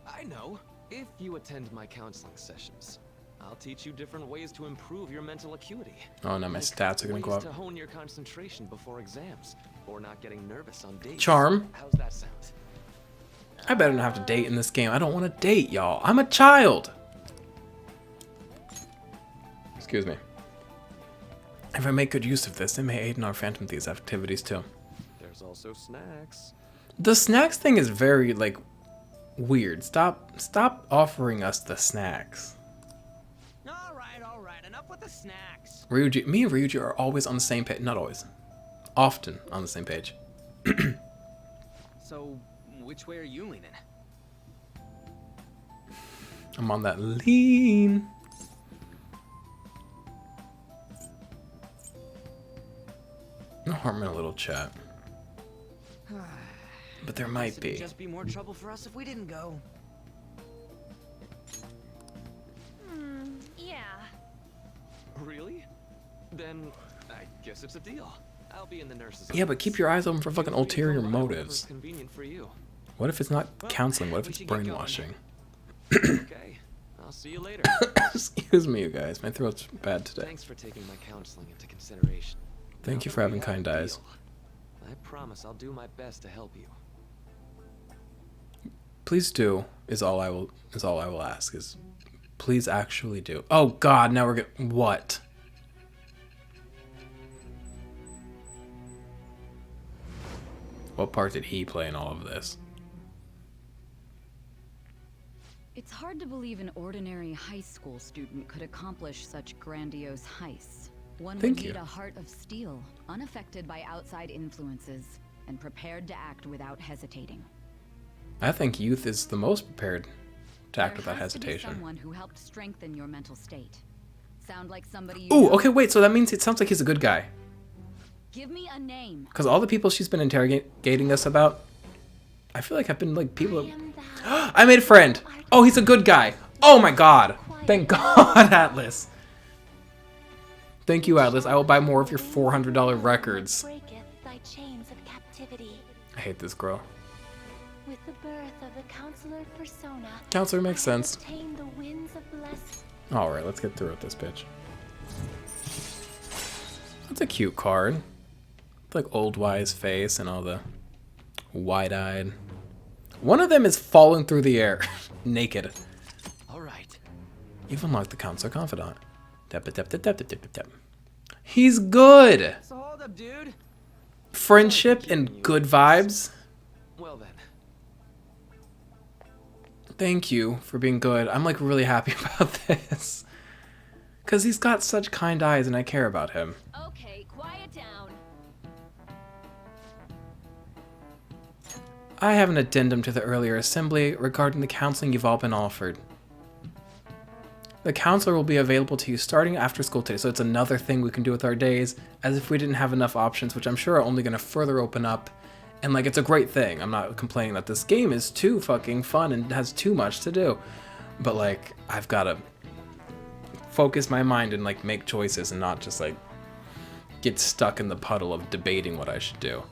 I know. If you attend my counseling sessions, I'll teach you different ways to improve your mental acuity. Oh no, my stats are gonna go Ways up. to hone your concentration before exams, or not getting nervous on dates. Charm. How's that sound? I better not have to date in this game. I don't want to date, y'all. I'm a child. Excuse me. If I make good use of this, it may aid in our Phantom Thieves activities too. There's also snacks. The snacks thing is very, like, weird. Stop offering us the snacks. All right, enough with the snacks. Ryuji, me and Ryuji are always on the same page. Not always. Often on the same page. So, which way are you leaning? I'm on that lean. No harm in a little chat. But there might It'd be. just be more trouble for us if we didn't go. Yeah. Really? Then I guess it's a deal. I'll be in the nurse's Yeah, but keep your eyes open for fucking ulterior motives. Convenient for you. What if it's not Well, counseling? What if we it's should get going. brainwashing? Okay. I'll see you later. Excuse me, you guys. My throat's bad today. Thanks for taking my counseling into consideration. Thank Now you that for we having have a kind eyes. deal, I promise I'll do my best to help you. Please do is all I will ask is please actually do. Oh god, now we're getting what? What part did he play in all of this? It's hard to believe an ordinary high school student could accomplish such grandiose heists. One Thank would you. need a heart of steel, unaffected by outside influences, and prepared to act without hesitating. I think youth is the most prepared to act without There has to be hesitation. someone who helped strengthen your mental state. Sound like somebody you Ooh, know? okay, wait, so that means it sounds like he's a good guy. Give me a name. Because all the people she's been interrogating us about, I feel like have been like people I that... am thou. I made a friend! Oh, he's a good guy! Oh my god! Thank god, Atlas! Thank you, Atlas. I will buy more of your $400 records. Breaketh thy chains of captivity. I hate this girl. With the birth of the counselor persona, Counselor makes sense. obtain the winds of blessing. Alright, let's get through with this bitch. That's a cute card. Like old wise face and all the wide-eyed. One of them is falling through the air, naked. All right. You've unlocked the counselor confidant. Tap, tap, tap, tap, tap, tap, tap, tap. He's good. So hold up, dude. Friendship and good vibes. Well then, Thank you for being good. I'm like really happy about this. Cause he's got such kind eyes and I care about him. Okay, quiet down. I have an addendum to the earlier assembly regarding the counseling you've all been offered. The counselor will be available to you starting after school today, so it's another thing we can do with our days, as if we didn't have enough options, which I'm sure are only going to further open up. And like, it's a great thing. I'm not complaining that this game is too fucking fun and has too much to do. But like, I've got to focus my mind and like make choices and not just like get stuck in the puddle of debating what I should do.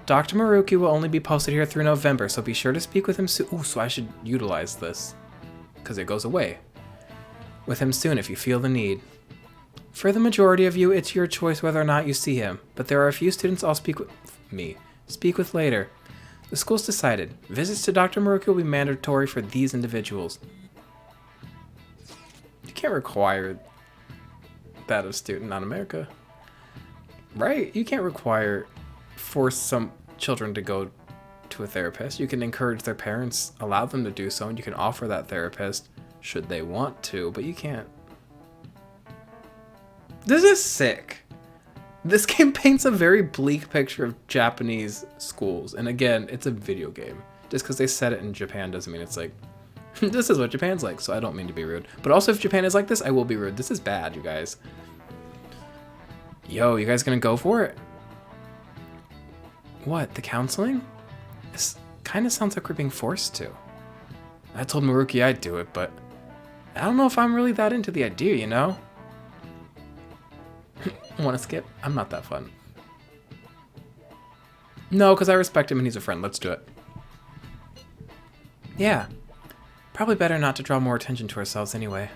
Dr. Maruki will only be posted here through November, so be sure to speak with him soon. Ooh, so I should utilize this, because it goes away. With him soon if you feel the need. For the majority of you, it's your choice whether or not you see him, but there are a few students I'll speak with later. The school's decided. Visits to Dr. Maruki will be mandatory for these individuals. You can't require that of student, not America. Right? You can't force some children to go to a therapist. You can encourage their parents, allow them to do so, and you can offer that therapist should they want to, but you can't. This is sick. This game paints a very bleak picture of Japanese schools, and again, it's a video game. Just because they set it in Japan doesn't mean it's like, this is what Japan's like, so I don't mean to be rude. But also, if Japan is like this, I will be rude. This is bad, you guys. Yo, you guys gonna go for it? What, the counseling? This kind of sounds like we're being forced to. I told Maruki I'd do it, but I don't know if I'm really that into the idea, you know? Want to skip? I'm not that fun. No, because I respect him and he's a friend. Let's do it. Yeah. Probably better not to draw more attention to ourselves anyway.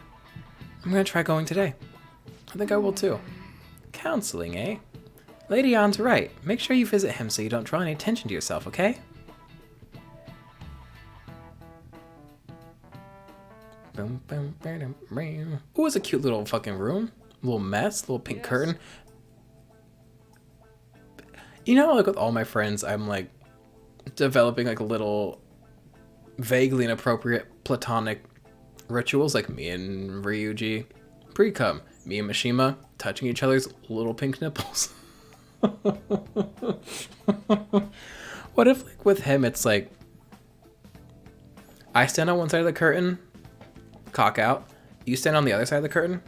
I'm gonna try going today. I think I will too. Counseling, eh? Lady Ann's right. Make sure you visit him so you don't draw any attention to yourself, okay? Ooh, it's a cute little fucking room. Little mess, little pink curtain. You know, like with all my friends, I'm like developing like a little vaguely inappropriate platonic rituals, like me and Ryuji pre-cum, me and Mishima touching each other's little pink nipples. What if like with him it's like I stand on one side of the curtain, cock out, you stand on the other side of the curtain,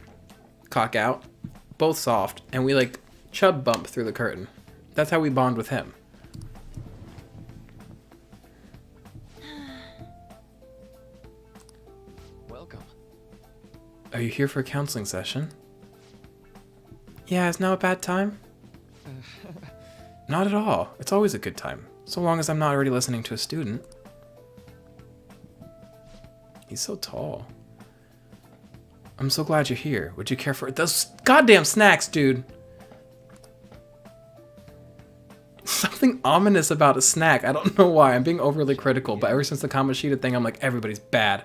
cock out, both soft, and we like chub bump through the curtain. That's how we bond with him. Welcome. Are you here for a counseling session? Yeah, is now a bad time? Not at all. It's always a good time, so long as I'm not already listening to a student. He's so tall. I'm so glad you're here. Would you care for those goddamn snacks, dude? Something ominous about a snack. I don't know why. I'm being overly critical, but ever since the Kamoshida thing, I'm like, everybody's bad.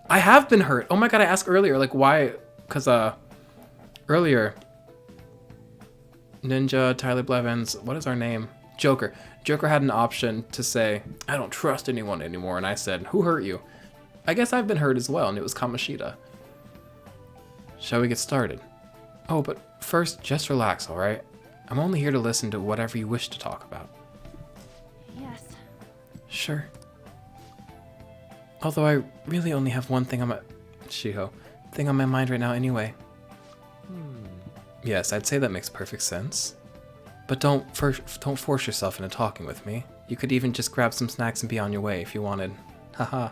I have been hurt. Oh my god, I asked earlier, like, why? Because, earlier, Ninja, Tyler Blevins, what is our name? Joker. Joker had an option to say, I don't trust anyone anymore, and I said, who hurt you? I guess I've been hurt as well, and it was Kamoshida. Shall we get started? Oh, but first, just relax, alright? I'm only here to listen to whatever you wish to talk about. Yes. Sure. Although I really only have one thing on my... thing on my mind right now anyway. Yes, I'd say that makes perfect sense. But don't force yourself into talking with me. You could even just grab some snacks and be on your way if you wanted. Haha.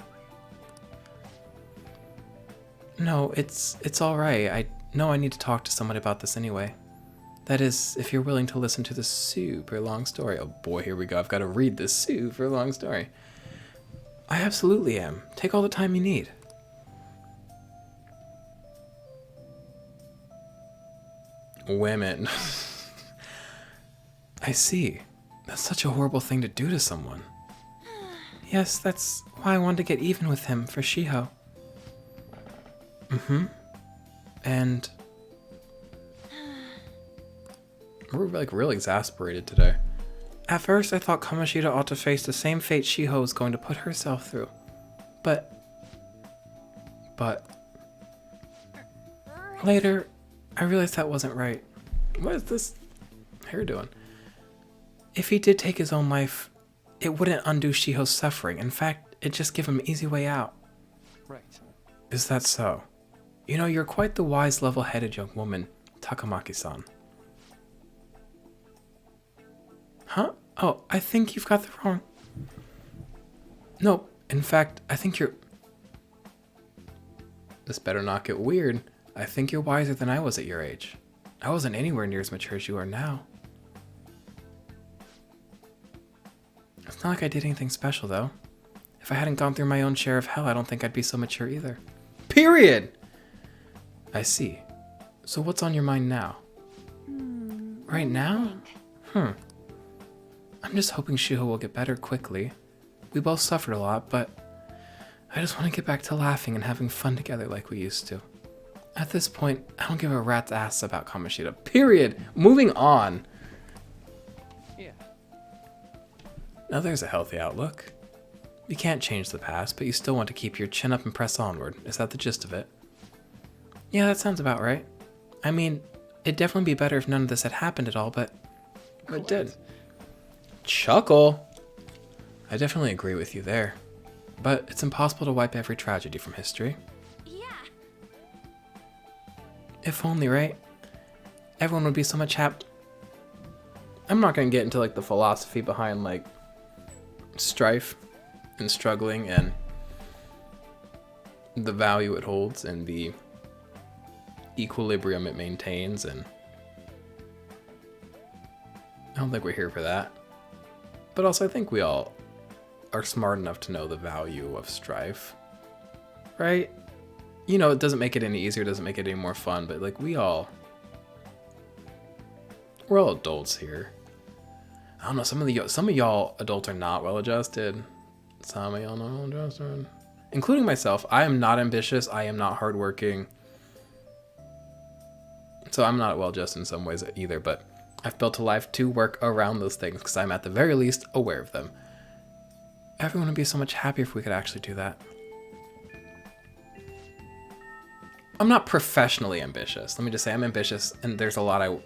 No, it's alright. I know I need to talk to someone about this anyway. That is, if you're willing to listen to this super long story. Oh boy, here we go. I've got to read this super long story. I absolutely am. Take all the time you need. Women. I see. That's such a horrible thing to do to someone. Yes, that's why I wanted to get even with him for Shiho. And we're like real exasperated today. At first I thought Kamoshida ought to face the same fate Shiho was going to put herself through. But later I realized that wasn't right. What is this hair doing? If he did take his own life, it wouldn't undo Shiho's suffering. In fact, it'd just give him an easy way out. Right. Is that so? You know, you're quite the wise, level-headed young woman, Takamaki-san. Huh? Oh, I think you've got the wrong... No, in fact, I think you're... This better not get weird. I think you're wiser than I was at your age. I wasn't anywhere near as mature as you are now. It's not like I did anything special, though. If I hadn't gone through my own share of hell, I don't think I'd be so mature either. Period! I see. So what's on your mind now? Right now? I'm just hoping Shiho will get better quickly. We both suffered a lot, but I just want to get back to laughing and having fun together like we used to. At this point, I don't give a rat's ass about Kamoshida. Period! Moving on. Yeah. Now there's a healthy outlook. You can't change the past, but you still want to keep your chin up and press onward. Is that the gist of it? Yeah, that sounds about right. I mean, it'd definitely be better if none of this had happened at all, but it did. Chuckle. I definitely agree with you there. But it's impossible to wipe every tragedy from history. Yeah. If only, right? everyone would be so much I'm not gonna get into like the philosophy behind like strife and struggling and the value it holds and the equilibrium it maintains, and I don't think we're here for that. But also I think we all are smart enough to know the value of strife, right? You know, it doesn't make it any easier, doesn't make it any more fun, but like we're all adults here. I don't know, some of y'all adults are not well adjusted. Some of y'all not well adjusted. Including myself. I am not ambitious, I am not hardworking. So I'm not well adjusted in some ways either, but I've built a life to work around those things because I'm at the very least aware of them. Everyone would be so much happier if we could actually do that. I'm not professionally ambitious. Let me just say I'm ambitious, and there's a lot I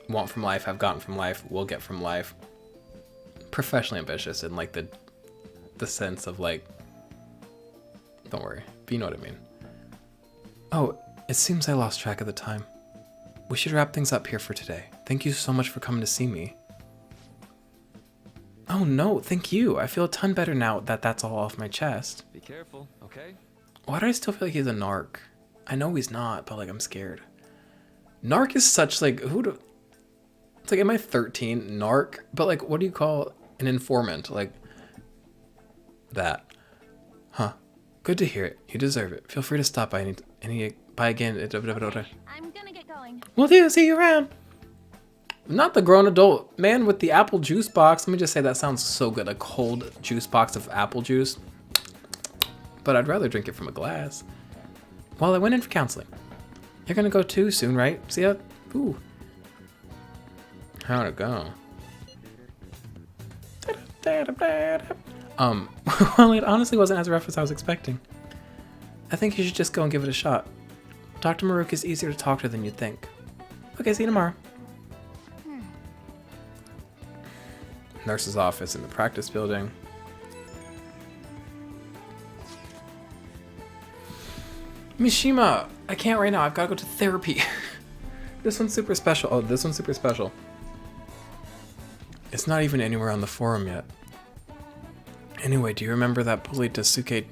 want from life, have gotten from life, will get from life. Professionally ambitious in like the sense of like, don't worry, but you know what I mean. Oh, it seems I lost track of the time. We should wrap things up here for today. Thank you so much for coming to see me. Oh no, thank you. I feel a ton better now that that's all off my chest. Be careful, okay? Why do I still feel like he's a narc? I know he's not, but like I'm scared. Narc is such like, it's like, am I 13? Narc? But like, what do you call an informant? Like, that. Huh. Good to hear it. You deserve it. Feel free to stop by by again. I'm gonna get going. We'll see you around. Not the grown adult man with the apple juice box. Let me just say that sounds so good. A cold juice box of apple juice. But I'd rather drink it from a glass. Well, I went in for counseling. You're gonna go too soon, right? See ya? Ooh. How'd it go? Well, it honestly wasn't as rough as I was expecting. I think you should just go and give it a shot. Dr. Maruk is easier to talk to than you'd think. Okay, see you tomorrow. Nurse's office in the practice building. Mishima, I can't right now. I've got to go to therapy. This one's super special. Oh, this one's super special. It's not even anywhere on the forum yet. Anyway, do you remember that bully Daisuke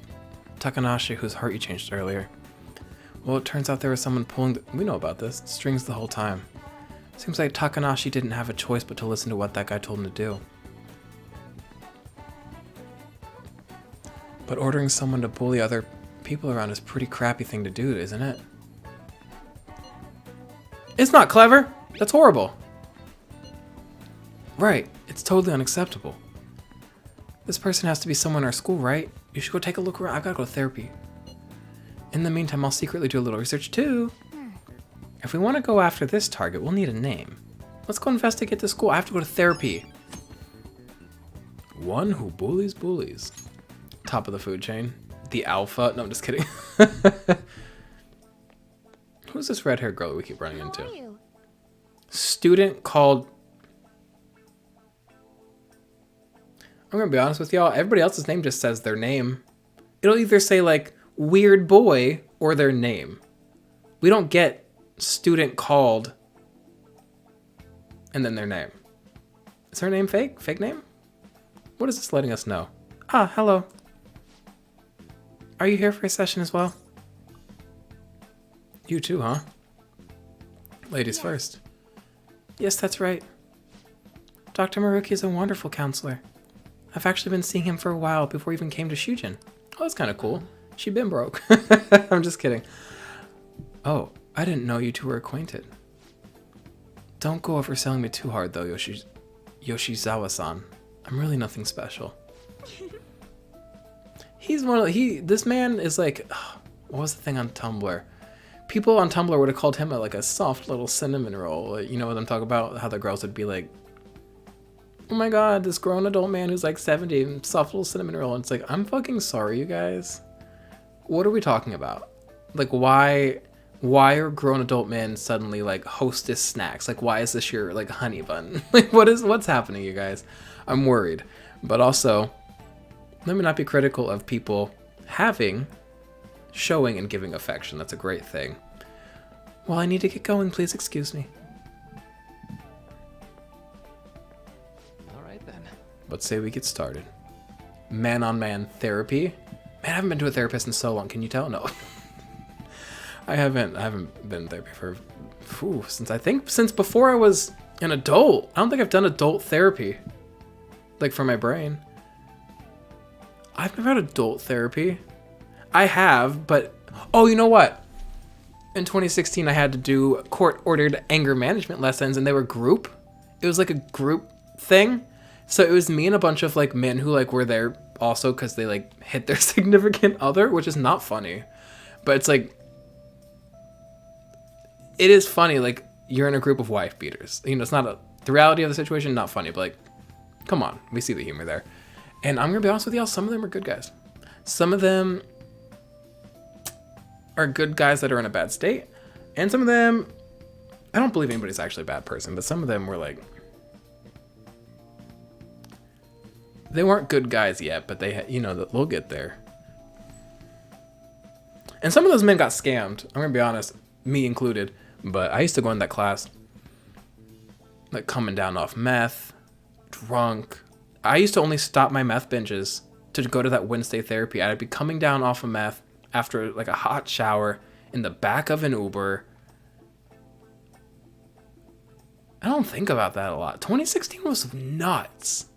Takanashi whose heart you changed earlier? Well, it turns out there was someone pulling we know about this, strings the whole time. Seems like Takanashi didn't have a choice but to listen to what that guy told him to do. But ordering someone to bully other people around is a pretty crappy thing to do, isn't it? It's not clever! That's horrible! Right, it's totally unacceptable. This person has to be someone in our school, right? You should go take a look around. I've got to go to therapy. In the meantime, I'll secretly do a little research too. If we want to go after this target, we'll need a name. Let's go investigate the school. I have to go to therapy. One who bullies bullies. Top of the food chain. The alpha. No, I'm just kidding. Who's this red-haired girl that we keep running How into? are you? Student called... I'm gonna be honest with y'all. Everybody else's name just says their name. It'll either say like weird boy or their name. We don't get student called and then their name. Is her name fake? Fake name? What is this letting us know? Ah, hello. Are you here for a session as well? You too, huh? Ladies first. Yes, that's right. Dr. Maruki is a wonderful counselor. I've actually been seeing him for a while before he even came to Shujin. Oh, that's kind of cool. She been broke. I'm just kidding. Oh, I didn't know you two were acquainted. Don't go overselling me too hard though, Yoshizawa-san. I'm really nothing special. He's one of this man is like, what was the thing on Tumblr? People on Tumblr would have called him like a soft little cinnamon roll. You know what I'm talking about? How the girls would be like, oh my god, this grown adult man who's like 70 and soft little cinnamon roll. And it's like, I'm fucking sorry, you guys. What are we talking about? Like, why are grown adult men suddenly like hostess snacks? Like, why is this your like honey bun? Like, what's happening, you guys? I'm worried. But also, let me not be critical of people showing and giving affection. That's a great thing. Well, I need to get going. Please excuse me. Let's say we get started. Man-on-man therapy. Man, I haven't been to a therapist in so long. Can you tell? No. I haven't been in therapy for since before I was an adult. I don't think I've done adult therapy. Like for my brain. I've never had adult therapy. I have, but oh, you know what? In 2016 I had to do court-ordered anger management lessons, and they were group. It was like a group thing. So it was me and a bunch of like men who like were there also because they like hit their significant other, which is not funny. But it's like, it is funny, like you're in a group of wife beaters. You know, it's not the reality of the situation, not funny, but like, come on, we see the humor there. And I'm gonna be honest with y'all, some of them are good guys. Some of them are good guys that are in a bad state. And some of them, I don't believe anybody's actually a bad person, but some of them were like, they weren't good guys yet, but they, you know, they'll get there. And some of those men got scammed. I'm gonna be honest, me included. But I used to go in that class, like coming down off meth, drunk. I used to only stop my meth binges to go to that Wednesday therapy. I'd be coming down off of meth after like a hot shower in the back of an Uber. I don't think about that a lot. 2016 was nuts.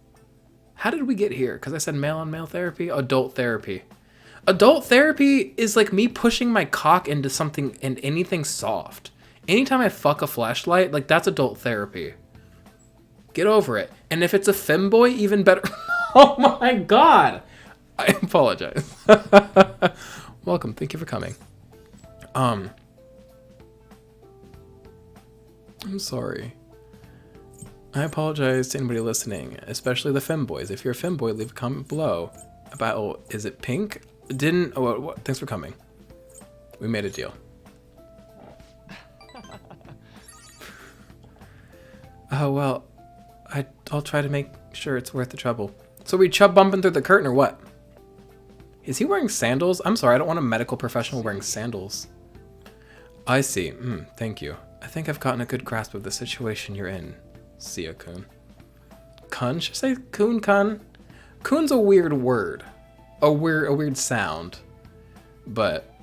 How did we get here? Because I said male-on-male therapy? Adult therapy. Adult therapy is like me pushing my cock into something and anything soft. Anytime I fuck a fleshlight, like that's adult therapy. Get over it. And if it's a femboy, even better. Oh my god! I apologize. Welcome. Thank you for coming. I'm sorry. I apologize to anybody listening, especially the femboys. If you're a femboy, leave a comment below about, oh, is it pink? Thanks for coming. We made a deal. Oh, well, I'll try to make sure it's worth the trouble. So we chub bumping through the curtain or what? Is he wearing sandals? I'm sorry, I don't want a medical professional wearing sandals. I see. Thank you. I think I've gotten a good grasp of the situation you're in, Siaha-kun. Kun? Should I say kun? Kun's a weird word. A weird sound. But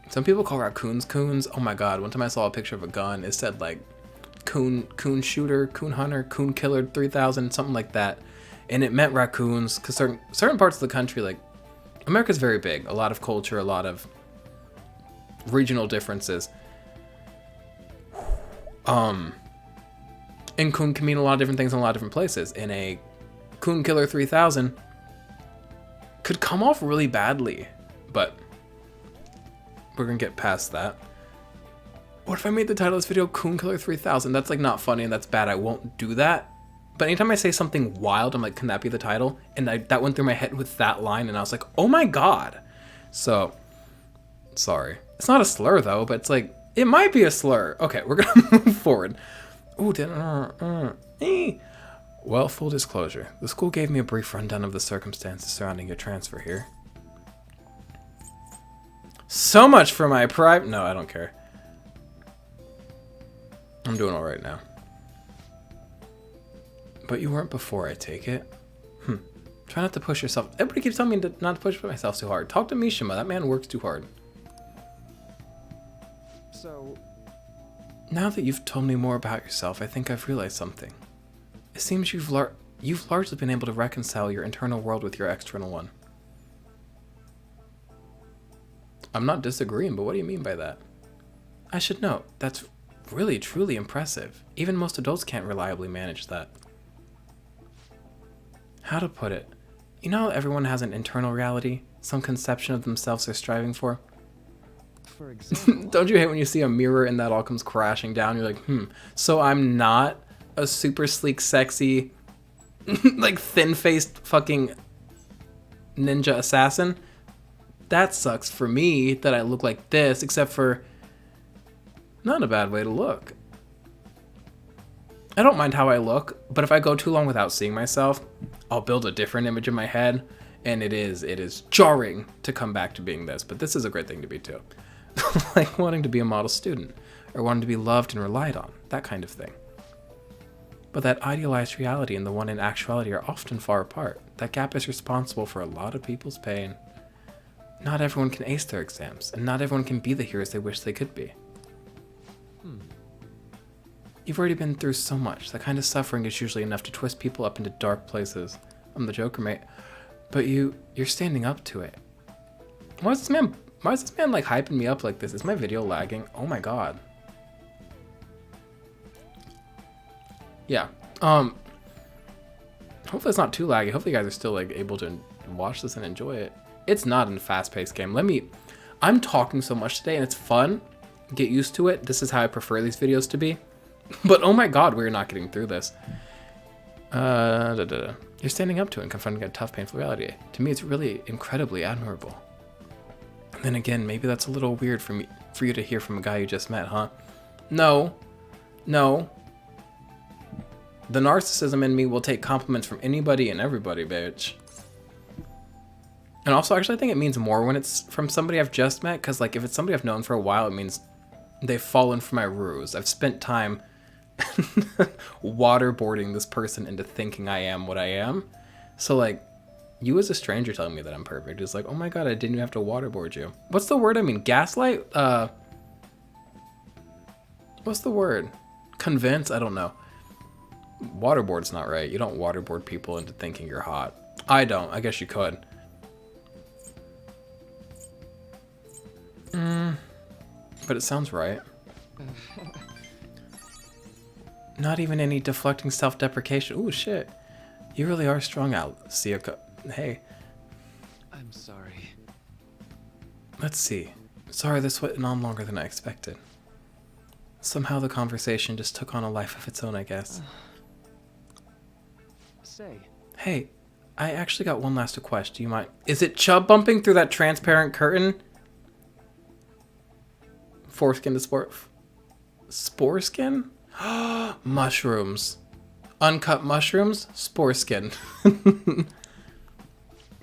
some people call raccoons coons. Oh my god, one time I saw a picture of a gun. It said like coon shooter, coon hunter, coon killer 3000, something like that. And it meant raccoons because certain parts of the country, like America's very big. A lot of culture, a lot of regional differences. And coon can mean a lot of different things in a lot of different places. And a coon killer 3000 could come off really badly, but we're gonna get past that. What if I made the title of this video Coon Killer 3000? That's like not funny and that's bad. I won't do that. But anytime I say something wild, I'm like, can that be the title? And that went through my head with that line and I was like, oh my god. So, sorry. It's not a slur though, but it's like, it might be a slur. Okay, we're gonna move forward. Ooh, well, full disclosure. The school gave me a brief rundown of the circumstances surrounding your transfer here. So much for my private... No, I don't care. I'm doing all right now. But you weren't before, I take it. Try not to push yourself. Everybody keeps telling me not to push myself too hard. Talk to Mishima. That man works too hard. So... Now that you've told me more about yourself, I think I've realized something. It seems you've largely been able to reconcile your internal world with your external one. I'm not disagreeing, but what do you mean by that? I should note, that's really, truly impressive. Even most adults can't reliably manage that. How to put it? You know how everyone has an internal reality? Some conception of themselves they're striving for? For example, Don't you hate when you see a mirror and that all comes crashing down? You're like, so I'm not a super sleek, sexy, like thin-faced fucking ninja assassin? That sucks for me that I look like this, except for not a bad way to look. I don't mind how I look, but if I go too long without seeing myself, I'll build a different image in my head, and it is jarring to come back to being this, but this is a great thing to be too. Like wanting to be a model student, or wanting to be loved and relied on, that kind of thing. But that idealized reality and the one in actuality are often far apart. That gap is responsible for a lot of people's pain. Not everyone can ace their exams, and not everyone can be the heroes they wish they could be. You've already been through so much. That kind of suffering is usually enough to twist people up into dark places. I'm the Joker, mate. But you're standing up to it. Why is this man like hyping me up like this? Is my video lagging? Oh my god. Yeah. Hopefully it's not too laggy. Hopefully you guys are still like able to watch this and enjoy it. It's not a fast-paced game. I'm talking so much today and it's fun. Get used to it. This is how I prefer these videos to be. But oh my god, we're not getting through this. You're standing up to it and confronting a tough, painful reality. To me, it's really incredibly admirable. And then again, maybe that's a little weird for you to hear from a guy you just met, huh? No. The narcissism in me will take compliments from anybody and everybody, bitch. And also, actually, I think it means more when it's from somebody I've just met, because, like, if it's somebody I've known for a while, it means they've fallen for my ruse. I've spent time waterboarding this person into thinking I am what I am. So, like, you as a stranger telling me that I'm perfect is like, oh my god, I didn't even have to waterboard you. What's the word I mean? Gaslight? What's the word? Convince? I don't know. Waterboard's not right. You don't waterboard people into thinking you're hot. I don't. I guess you could. But it sounds right. Not even any deflecting self-deprecation. Ooh, shit. You really are strong out, Siaha. Hey. I'm sorry. Let's see. Sorry this went on longer than I expected. Somehow the conversation just took on a life of its own, I guess. Say. Hey, I actually got one last request. Do you mind? Is it chub bumping through that transparent curtain? Foreskin to sporeskin? Mushrooms. Uncut mushrooms? Sporeskin.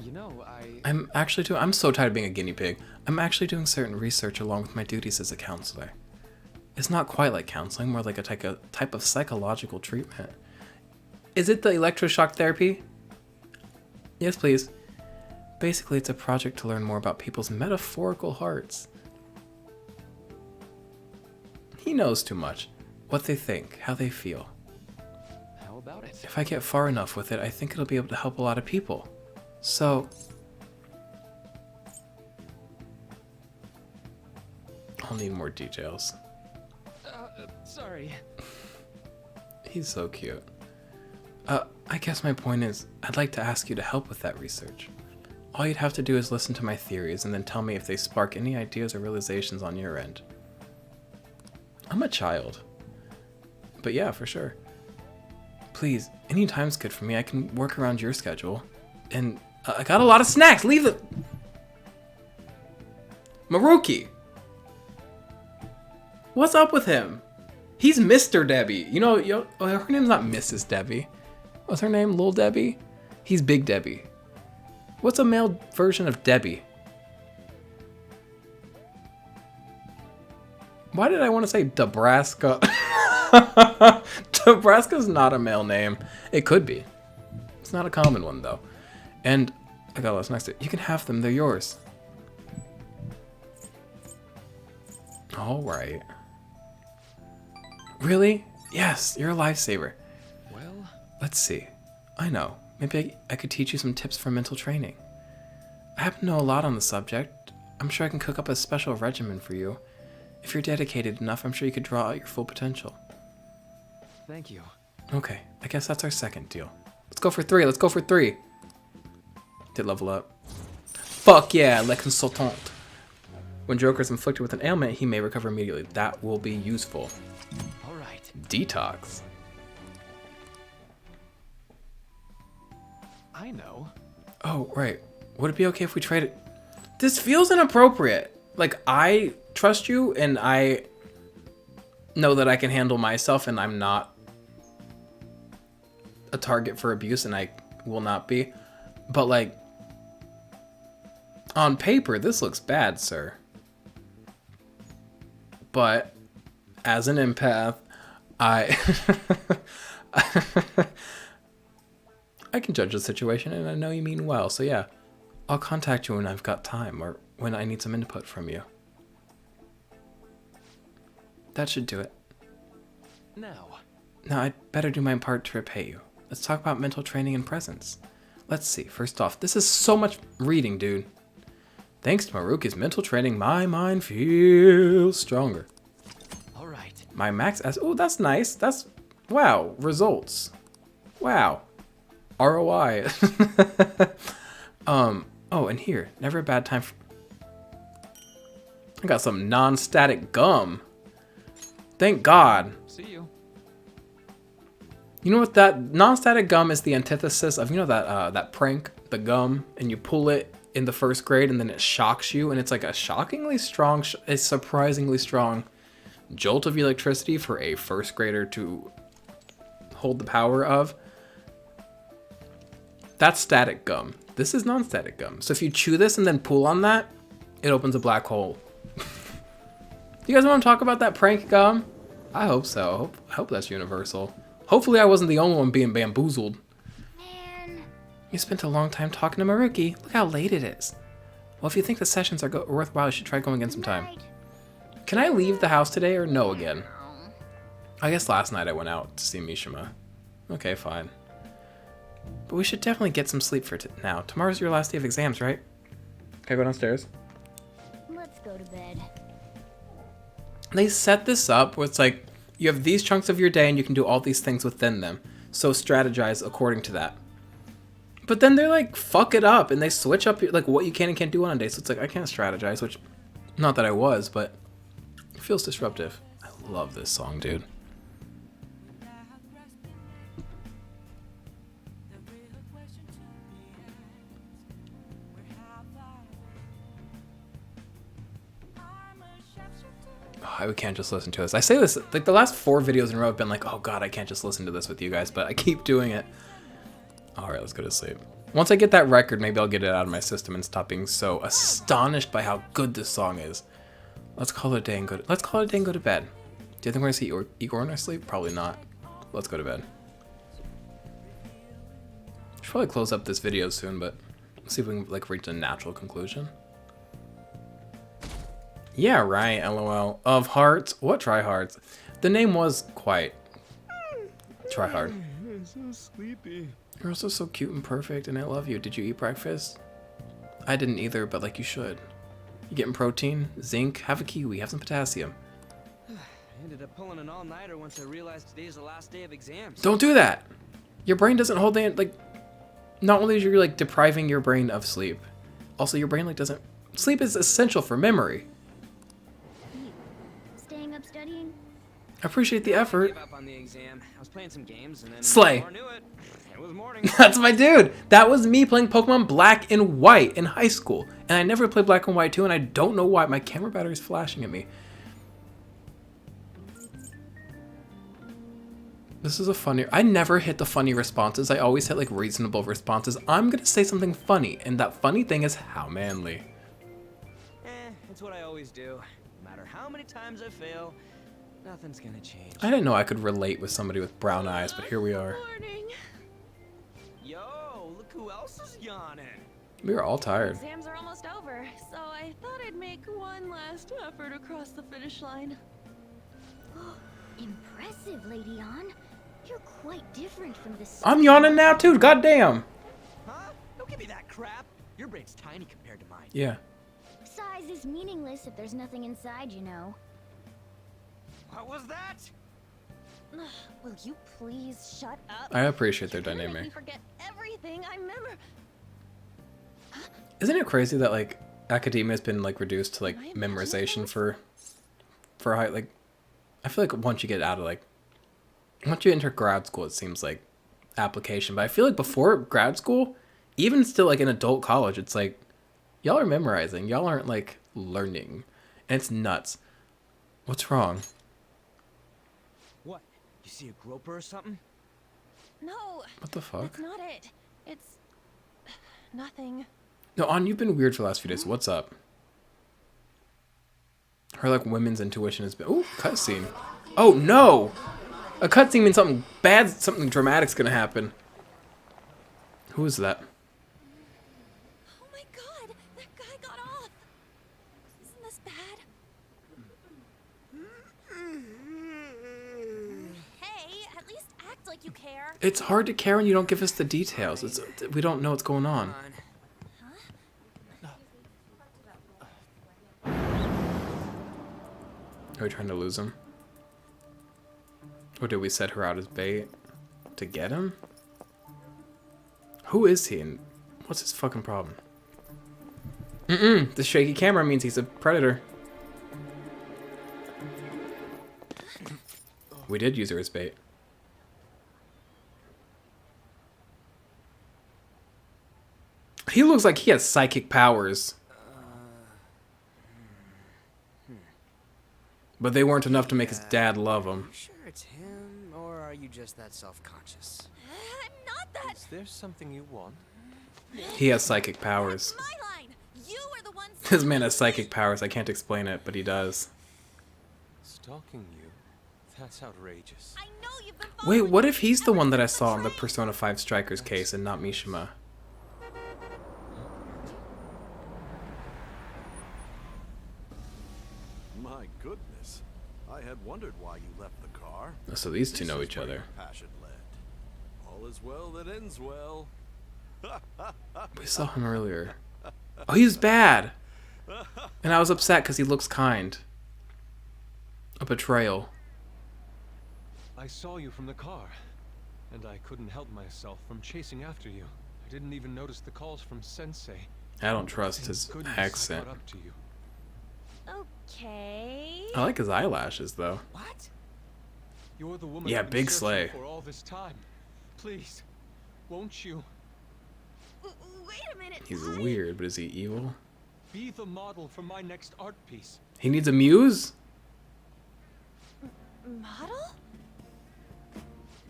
You know, I'm so tired of being a guinea pig. I'm actually doing certain research along with my duties as a counselor. It's not quite like counseling, more like a type of psychological treatment. Is it the electroshock therapy? Yes, please. Basically, it's a project to learn more about people's metaphorical hearts. He knows too much. What they think, how they feel. How about it? If I get far enough with it, I think it'll be able to help a lot of people. So... I'll need more details. Sorry. He's so cute. I guess my point is, I'd like to ask you to help with that research. All you'd have to do is listen to my theories and then tell me if they spark any ideas or realizations on your end. I'm a child. But yeah, for sure. Please, any time's good for me. I can work around your schedule. And I got a lot of snacks. Leave the... Maruki! What's up with him? He's Mr. Debbie. You know, her name's not Mrs. Debbie. What's her name? Lil Debbie? He's Big Debbie. What's a male version of Debbie? Why did I want to say Nebraska? Nebraska's not a male name. It could be. It's not a common one, though. And I got lost next to it. You can have them. They're yours. All right. Really? Yes, you're a lifesaver. Well, let's see. I know. Maybe I could teach you some tips for mental training. I happen to know a lot on the subject. I'm sure I can cook up a special regimen for you. If you're dedicated enough, I'm sure you could draw out your full potential. thank you. Okay, I guess that's our second deal. Let's go for 3. Let's go for 3. Did level up. Fuck yeah, le consultant. When Joker is inflicted with an ailment, he may recover immediately. That will be useful. All right. Detox. I know. Oh, right. Would it be okay if we traded? This feels inappropriate. Like, I trust you and I know that I can handle myself and I'm not a target for abuse and I will not be. But, like, on paper, this looks bad, sir. But as an empath, I can judge the situation, and I know you mean well, so yeah. I'll contact you when I've got time, or when I need some input from you. That should do it. Now, I'd better do my part to repay you. Let's talk about mental training and presence. Let's see, first off, this is so much reading, dude. Thanks to Maruki's mental training, my mind feels stronger. all right. My max as oh, that's nice. That's wow, results. Wow. ROI. Oh, and here, never a bad time for I got some non-static gum. Thank God. See you. You know what, that non-static gum is the antithesis of, you know, that prank, the gum, and you pull it in the first grade and then it shocks you, and it's like a shockingly strong, a surprisingly strong jolt of electricity for a first grader to hold the power of. That's static gum. This is non-static gum. So if you chew this and then pull on that, it opens a black hole. You guys want to talk about that prank gum? I hope so. I hope that's universal. Hopefully I wasn't the only one being bamboozled. Man. You spent a long time talking to Maruki. Look how late it is. Well, if you think the sessions are worthwhile, you should try going in sometime. Right. Can I leave the house today or no again? I guess last night I went out to see Mishima. Okay, fine. But we should definitely get some sleep for now. Tomorrow's your last day of exams, right? Can I go downstairs? Let's go to bed. They set this up where it's like, you have these chunks of your day and you can do all these things within them. So strategize according to that. But then they're like, fuck it up, and they switch up like what you can and can't do on a day. So it's like, I can't strategize, which, not that I was, but it feels disruptive. I love this song, dude. I can't just listen to this. I say this, like the last 4 videos in a row I've been like, oh God, I can't just listen to this with you guys, but I keep doing it. All right, let's go to sleep. Once I get that record, maybe I'll get it out of my system and stop being so astonished by how good this song is. Let's call it a day and go to bed. Do you think we're gonna see Igor in our sleep? Probably not. Let's go to bed. Should probably close up this video soon, but let's see if we can like reach a natural conclusion. Yeah, right, LOL. Of Hearts? What tryhards? The name was quite tryhard. I'm so sleepy. You're also so cute and perfect, and I love you. Did you eat breakfast? I didn't either, but like you should. You getting protein, zinc, have a kiwi, have some potassium. I ended up pulling an all-nighter once I realized today's the last day of exams. Don't do that! Your brain doesn't hold the, like, not only are you like depriving your brain of sleep, also your brain like doesn't, sleep is essential for memory. Staying up studying? I appreciate the effort. Gave up on the exam. I was playing some games and then Slay. before I knew it, it was morning. That's my dude. That was me playing Pokemon Black and White in high school. And I never played Black and White 2, and I don't know why. My camera battery is flashing at me. This is a funny... I never hit the funny responses. I always hit like reasonable responses. I'm gonna say something funny, and that funny thing is how manly. It's what I always do. No matter how many times I fail, nothing's gonna change. I didn't know I could relate with somebody with brown eyes, but here we are. Morning. Yo, look who else is yawning. We are all tired. Exams are almost over, so I thought I'd make one last effort across the finish line. Impressive, Lady Ann. You're quite different from the... I'm yawning now too, goddamn. Huh? Don't give me that crap. Your brain's tiny compared to mine. Yeah. Size is meaningless if there's nothing inside, you know. What was that? Will you please shut up? I appreciate their You're gonna make dynamic. me forget everything I remember. Isn't it crazy that like academia has been like reduced to like memorization for high, like I feel like once you get out of like once you enter grad school it seems like application, but I feel like before grad school, even still like in adult college, it's like y'all are memorizing, y'all aren't like learning, and it's nuts. What's wrong? What? You see a groper or something? No, What the fuck? that's not it. It's nothing. No, An, you've been weird for the last few days. What's up? Her like women's intuition has been. Ooh, cutscene. Oh no! A cutscene means something bad, something dramatic's gonna happen. Who is that? Oh my god, that guy got off. Isn't this bad? Hey, at least act like you care. It's hard to care when you don't give us the details. We don't know what's going on. Are we trying to lose him? Or did we set her out as bait to get him? Who is he and what's his fucking problem? The shaky camera means he's a predator. We did use her as bait. He looks like he has psychic powers. But they weren't enough to make his dad love him. Sure it's him, or are you just that self-conscious? I'm not that. Is there something you want? He has psychic powers. My line. You are the ones. This man has psychic powers. I can't explain it, but he does. Stalking you? That's outrageous. I know you've been Wait, following what me if he's the ever one that I since saw in the train. Persona 5 Strikers case and not Mishima? My goodness. I had wondered why you left the car. So these two This know is each where other. your passion led. All is well that ends well. We saw him earlier. Oh, he's bad! And I was upset because he looks kind. A betrayal. I saw you from the car, and I couldn't help myself from chasing after you. I didn't even notice the calls from Sensei. I don't trust Thank his goodness I accent. caught up to you. Okay. I like his eyelashes, though. What? You're the woman Yeah, I've been big searching slay. for all this time. Please, won't you Wait a minute. He's I- weird, but is he evil? be the model for my next art piece? He needs a muse? Model?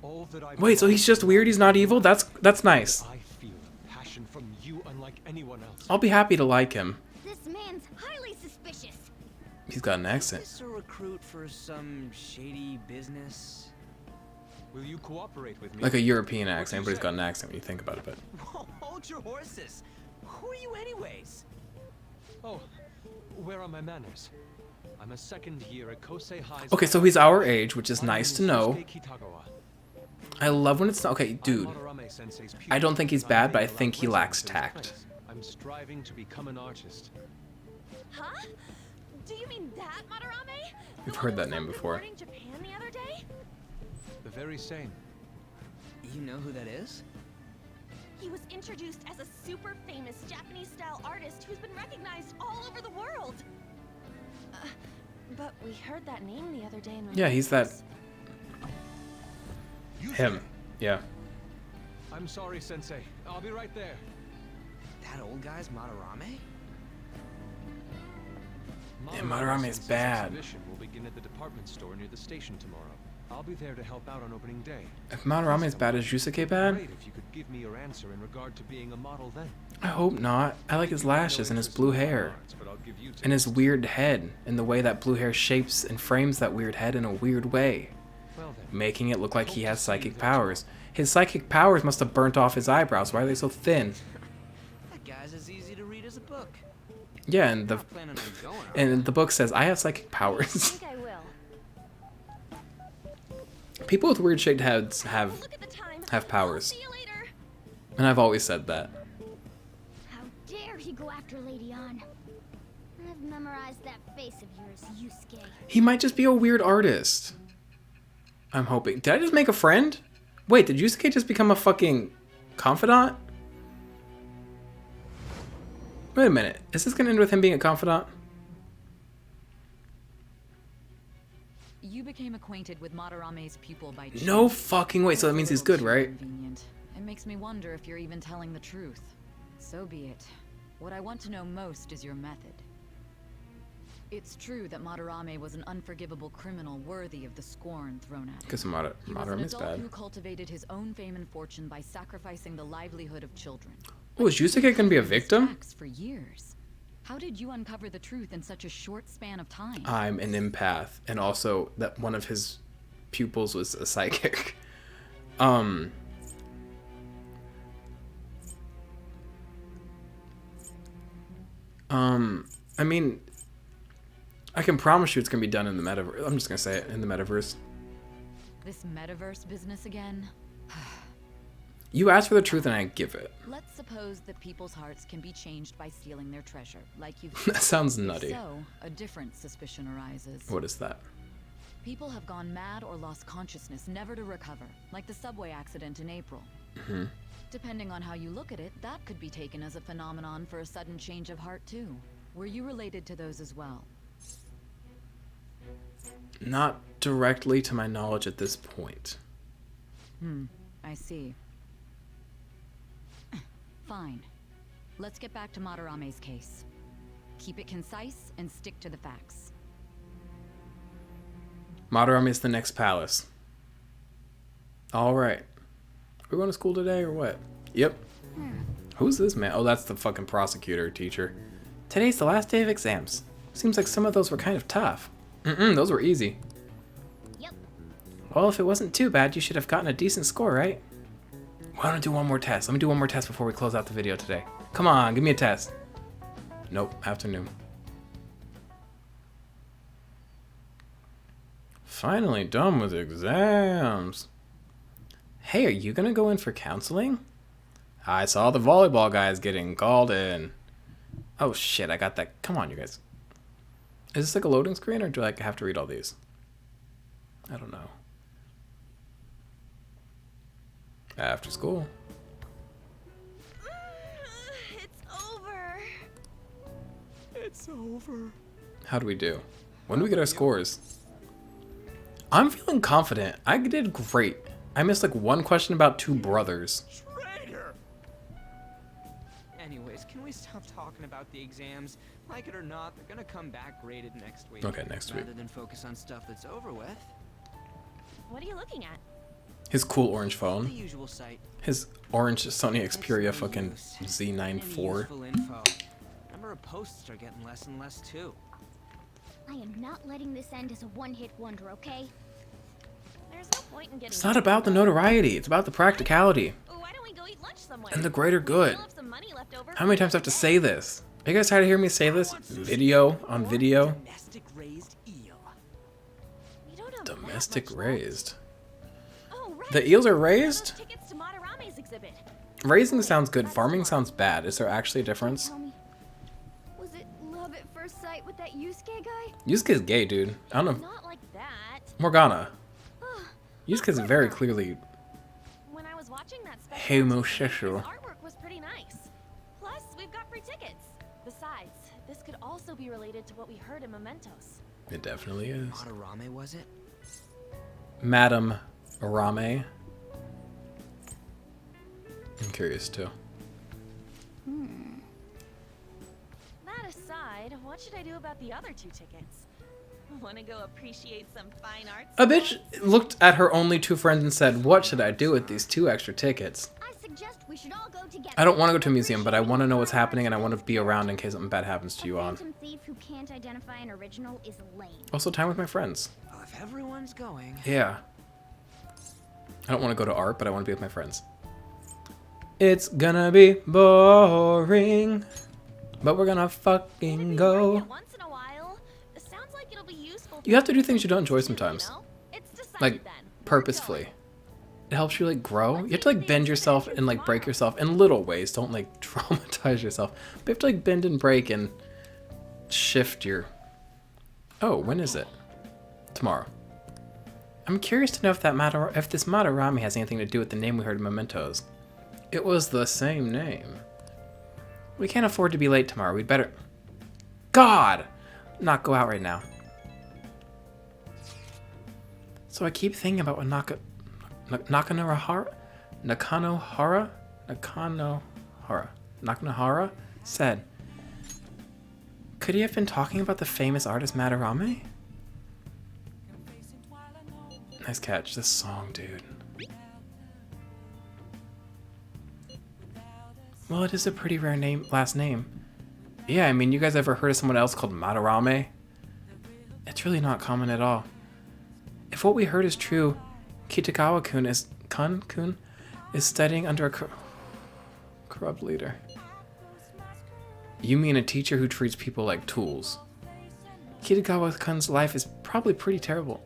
All that I Wait, so he's just weird, he's not evil? That's nice. I feel passion from you unlike anyone else. I'll be happy to like him. This man's highly suspicious. He's got an Is accent. this a recruit for some shady business? Will you cooperate with me? Like a European What do accent, you but he's say? got an accent when you think about it. But Hold your horses. Who are you anyways? Oh, where are my manners? I'm a second year at Kosei High's. okay, so he's our age, which is My nice to name is know. Yusuke Kitagawa. I love when it's not. Okay, I'm dude. Madarame Sensei's pupil, I don't think he's and bad, I'm but I being think he allowed lacks residence in his tact. place. I'm striving to become an artist. Huh? Do you mean that, Madarame? We've The heard one that who name was before. on Good Morning Japan the other day? The very same. You know who that is? He was introduced as a super famous Japanese-style artist who's been recognized all over the world. But we heard that name the other day in Yeah, he's that. reports. Him. Yeah. I'm sorry, Sensei. I'll be right there. That old guy's Madarame? Yeah, Madarame is Sensei's bad. exhibition will begin at the department store near the station tomorrow. I'll be there to help out on opening day. If Madarame is bad, is Yusuke bad? Great if you could give me your answer in regard to being a model then. I hope not. I like his lashes and his blue hair. And his weird head, and the way that blue hair shapes and frames that weird head in a weird way, Well then, making it look like he has psychic powers. His psychic powers must have burnt off his eyebrows. Why are they so thin? That guy's as easy to read as a book. Yeah, and the Not planning on going, are and the book says I have psychic I powers. think I will. People with weird shaped heads Oh, have look at the time. have powers. See you later. And I've always said that. How dare he go after Lady Ann? I've memorized that face of yours, Yusuke. He might just be a weird artist. I'm hoping. Did I just make a friend? Wait, did Yusuke just become a fucking confidant? Wait a minute. Is this gonna end with him being a confidant? You became acquainted with Madarame's pupil by chance. No fucking way. So that means he's good, right? Convenient. It makes me wonder if you're even telling the truth. So be it. What I want to know most is your method. It's true that Madarame was an unforgivable criminal worthy of the scorn thrown at him. Because He was an Madarame is adult bad. who cultivated his own fame and fortune by sacrificing the livelihood of children. Oh, is Yusuke gonna be a victim? For years. How did you uncover the truth in such a short span of time? I'm an empath, and also that one of his pupils was a psychic. I mean, I can promise you it's gonna be done in the metaverse. I'm just gonna say it, in the metaverse. This metaverse business again? You ask for the truth and I give it. Let's suppose that people's hearts can be changed by stealing their treasure, like you've That sounds nutty. So, a different suspicion arises. What is that? People have gone mad or lost consciousness, never to recover, like the subway accident in April. Mm-hmm. Depending on how you look at it, that could be taken as a phenomenon for a sudden change of heart too. Were you related to those as well? Not directly to my knowledge at this point. I see. Fine. Let's get back to Madarame's case. Keep it concise and stick to the facts. Madarame is the next palace. Alright. We going to school today or what? Yep. Who's this man? Oh, that's the fucking prosecutor teacher. Today's the last day of exams. Seems like some of those were kind of tough. Those were easy. Yep. Well, if it wasn't too bad, you should have gotten a decent score, right? Why don't I do one more test? Let me do one more test before we close out the video today. Come on, give me a test. Nope, afternoon. Finally done with exams. Hey, are you gonna go in for counseling? I saw the volleyball guys getting called in. Oh shit, I got that. Come on, you guys. Is this like a loading screen or do I have to read all these? I don't know. After school. It's over. It's over. How do we do? When do we get our scores? I'm feeling confident. I did great. I missed like one question about two brothers. Traitor! Anyways, can we stop talking about the exams? Like it or not, they're gonna come back graded next week. Okay, next week. Rather than focus on stuff that's over with. What are you looking at? His cool orange The phone. usual site. His orange Sony Xperia Nice fucking news. Z9 Any 4. useful info. Number of posts are getting less and less too. I am not letting this end as a one-hit wonder, okay? There's no point in getting. It's not about the notoriety. It's about the practicality Why don't we go eat lunch somewhere? and the greater We good. still have some money left over. How many times do I have to say this? Are you guys tired of hearing me say this? Video on video. Domestic raised eel. We don't have that Domestic much left. raised. Oh, right. The eels are Those raised? tickets to Madarame's exhibit. Raising sounds good. Farming sounds bad. Is there actually a difference? Tell me, was it love at first sight with that Yusuke guy? Yusuke's gay, dude. I don't know. Not like that. Morgana. Yusuke's very clearly When I was watching that special, homosexual. his artwork was pretty nice. Plus, we've got free tickets. Besides, this could also be related to what we heard in Mementos. It definitely is. Madarame, was it? Madam Arame. I'm curious too. That aside, what should I do about the other 2 tickets? Want to go appreciate some fine arts? A bitch looked at her only 2 friends and said, "What should I do with these 2 extra tickets?" I suggest we should all go together. I don't want to go to a museum, but I want to know what's happening and I want to be around in case something bad happens to you A on. phantom thief who can't identify an original is lame. Also, time with my friends. Well, if everyone's going. Yeah. I don't want to go to art, but I want to be with my friends. It's gonna be boring, but we're gonna fucking go. Once in a while, it sounds like it'll be useful. You have to do things you don't enjoy sometimes. You know? It's decided Like, then. purposefully. It helps you, like, grow. You have to, like, bend yourself and, like, break yourself in little ways. Don't, like, traumatize yourself. But you have to, like, bend and break and shift your... Oh, when is it? Tomorrow. I'm curious to know if if this Madarame has anything to do with the name we heard in Mementos. It was the same name. We can't afford to be late tomorrow. We'd better... God! Not go out right now. So I keep thinking about what Nakanohara said. Could he have been talking about the famous artist Madarame? Nice catch. This song, dude. Well, it is a pretty rare last name. Yeah, I mean, you guys ever heard of someone else called Madarame? It's really not common at all. If what we heard is true, Kitagawa-kun is studying under a corrupt leader. You mean a teacher who treats people like tools? Kitagawa-kun's life is probably pretty terrible.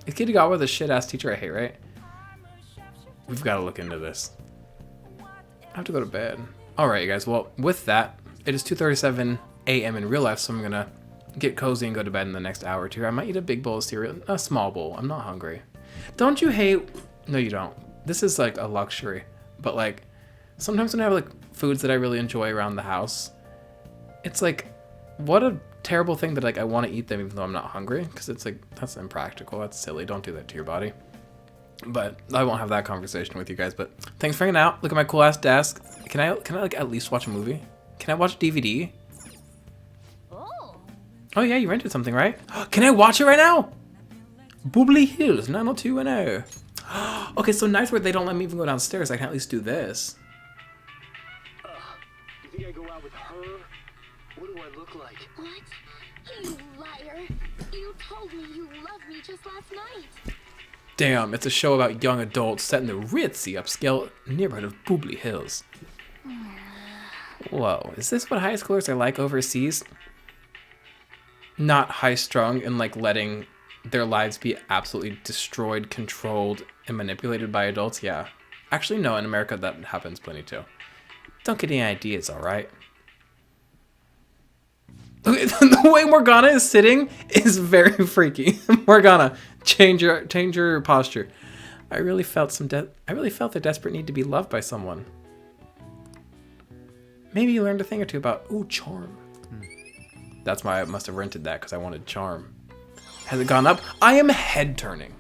Is Kitagawa the shit-ass teacher I hate, right? We've got to look into this. I have to go to bed. Alright, you guys. Well, with that, it is 2:37 a.m. in real life, so I'm going to get cozy and go to bed in the next hour or two. I might eat a big bowl of cereal. A small bowl. I'm not hungry. Don't you hate... No, you don't. This is like a luxury. But like, sometimes when I have like foods that I really enjoy around the house, it's like, what a terrible thing that like I want to eat them even though I'm not hungry. Because it's like, that's impractical. That's silly. Don't do that to your body. But I won't have that conversation with you guys. But thanks for hanging out. Look at my cool ass desk. Can I like at least watch a movie? Can I watch a DVD? Oh yeah, you rented something, right? Can I watch it right now? Boobly Hills 90210. Okay, so nice where they don't let me even go downstairs. I can at least do this. You think I go out with her? What do I look like? What? You liar. You told me you loved me just last night. Damn, it's a show about young adults set in the ritzy upscale neighborhood of Boobly Hills. Whoa, is this what high schoolers are like overseas? Not high-strung and like letting their lives be absolutely destroyed, controlled, and manipulated by adults? Yeah. Actually, no, in America that happens plenty too. Don't get any ideas, alright? The way Morgana is sitting is very freaky. Morgana, change your posture. I really felt the desperate need to be loved by someone. Maybe you learned a thing or two about charm. That's why I must have rented that, because I wanted charm. Has it gone up? I am head turning.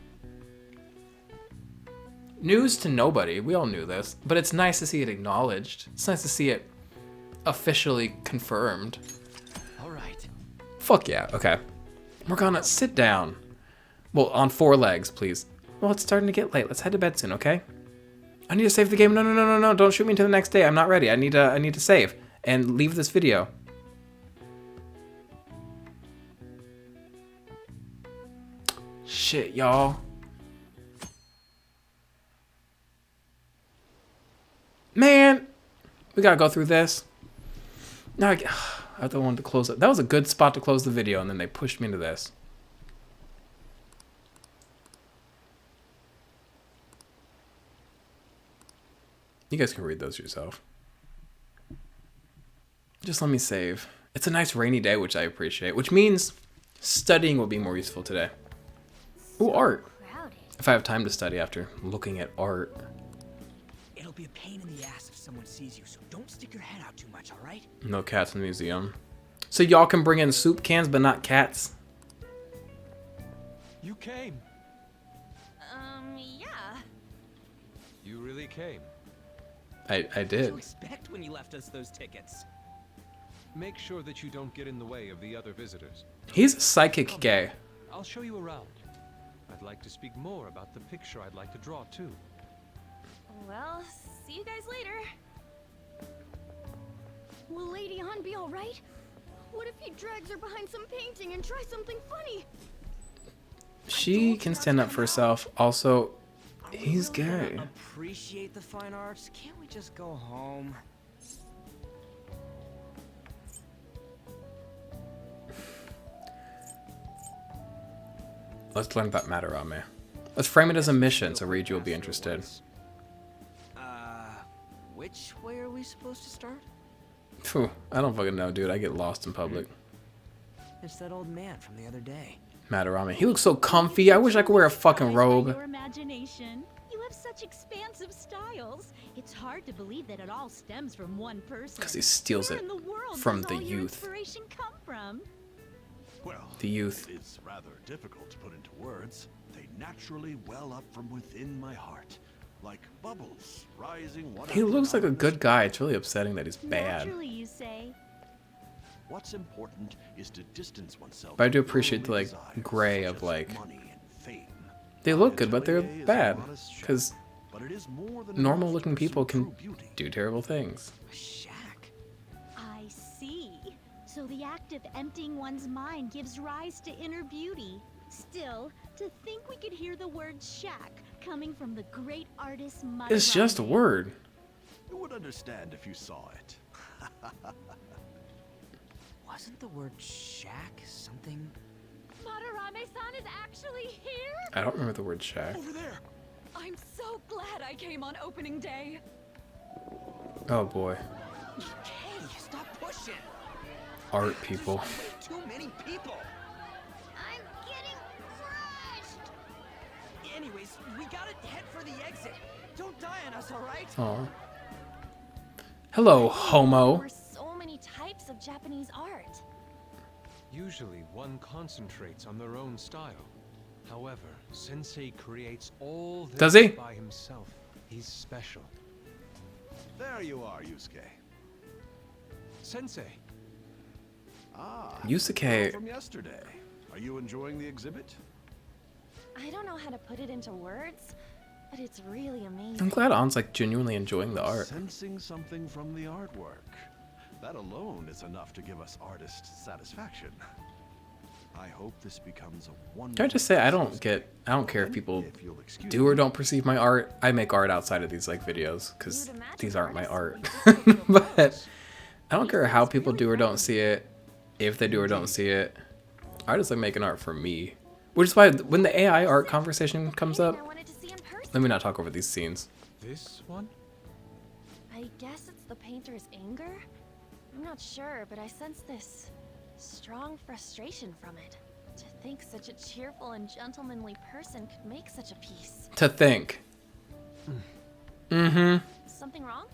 News to nobody. We all knew this, but it's nice to see it acknowledged. It's nice to see it officially confirmed. All right. Fuck yeah. Okay. Morgana, sit down. Well, on 4 legs, please. Well, it's starting to get late. Let's head to bed soon, okay? I need to save the game. No. Don't shoot me until the next day. I'm not ready. I need to save and leave this video. Shit, y'all. Man, we gotta go through this. Now I don't want to close it. That was a good spot to close the video, and then they pushed me into this. You guys can read those yourself. Just let me save. It's a nice rainy day, which I appreciate, which means studying will be more useful today. Ooh, art. If I have time to study after looking at art. It'll be a pain in the ass if someone sees you, so don't stick your head out too much, all right? No cats in the museum. So y'all can bring in soup cans, but not cats? You came. Yeah. You really came. I What did did. you expect when you left us those tickets? Make sure that you don't get in the way of the other visitors. He's psychic gay. I'll show you around. I'd like to speak more about the picture I'd like to draw too. Well, see you guys later. Will Lady Han be alright? What if he drags her behind some painting and tries something funny? She can stand up for herself. Also, he's Are we really gay. gonna appreciate the fine arts? Can't we just go home? Let's learn about Madarame. Let's frame it as a mission, so Reiji will be interested. Which way are we supposed to start? Phew, I don't fucking know, dude. I get lost in public. It's that old man from the other day. Madarame. He looks so comfy. I wish I could wear a fucking robe. Your imagination. You have such expansive styles. It's hard to believe that it all stems from one person. Because he steals Where it in the world from does the all your youth. inspiration come from? Well, The youth. it's rather difficult to put into words. They naturally well up from within my heart, like bubbles rising one He after looks like a another. good guy. It's really upsetting that he's bad. Naturally, you say. What's important is to distance oneself. But I do from appreciate the worldly like desires gray such of as like money and fame. they look good, but they're Atelier is a bad. modest shop, Because but it is more than normal enough looking to people pursue can true beauty. do terrible things. A shack. I see. So the act of emptying one's mind gives rise to inner beauty. Still, To think we could hear the word shack coming from the great artist Makoto. It's just a word. You would understand if you saw it. Wasn't the word shack something? Madarame-san is actually here? I don't remember the word shack. Over there. I'm so glad I came on opening day. Oh boy. Hey, stop pushing. Art people. Way too many people. I'm getting crushed. Anyways, we gotta head for the exit. Don't die on us, all right? Aw. Hello, homo. There were so many types of Japanese art. Usually one concentrates on their own style. However, Sensei creates all this Does he? by himself. He's special. There you are, Yusuke. Sensei. Ah. Yusuke. From yesterday. Are you enjoying the exhibit? I don't know how to put it into words, but it's really amazing. I'm glad On's like genuinely enjoying the art. Sensing something from the artwork. That alone is enough to give us artist satisfaction. I hope this becomes a wonderful. Can I just say I don't care if people do or don't perceive my art. I make art outside of these like videos because these aren't my art. But I don't care how people do or don't see it, if they do or don't see it. I just like making art for me. Which is why when the AI art conversation comes up, let me not talk over these scenes. This one? I guess it's the painter's anger? I'm not sure, but I sense this strong frustration from it. To think such a cheerful and gentlemanly person could make such a piece. To think. Mm-hmm. Something wrong?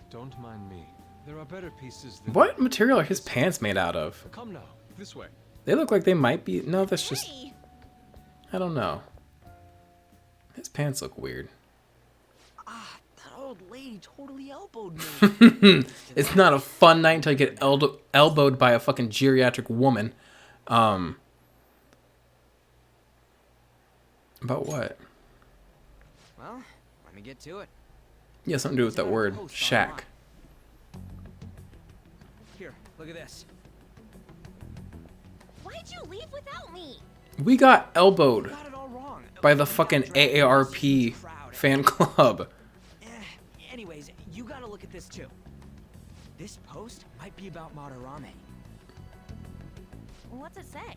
Don't mind me. There are better pieces than... What material are his pants made out of? Come now, this way. They look like they might be... No, that's just... I don't know. His pants look weird. Ah, that old lady totally elbowed me. It's not a fun night until you get elbowed by a fucking geriatric woman. About what? Well, let me get to it. Yeah, something to do with that word. Shack. Here, look at this. Why'd you leave without me? We got elbowed You got it all wrong. by the fucking AARP fan club. Anyways, you gotta look at this too. This post might be about Madarame. What's it say?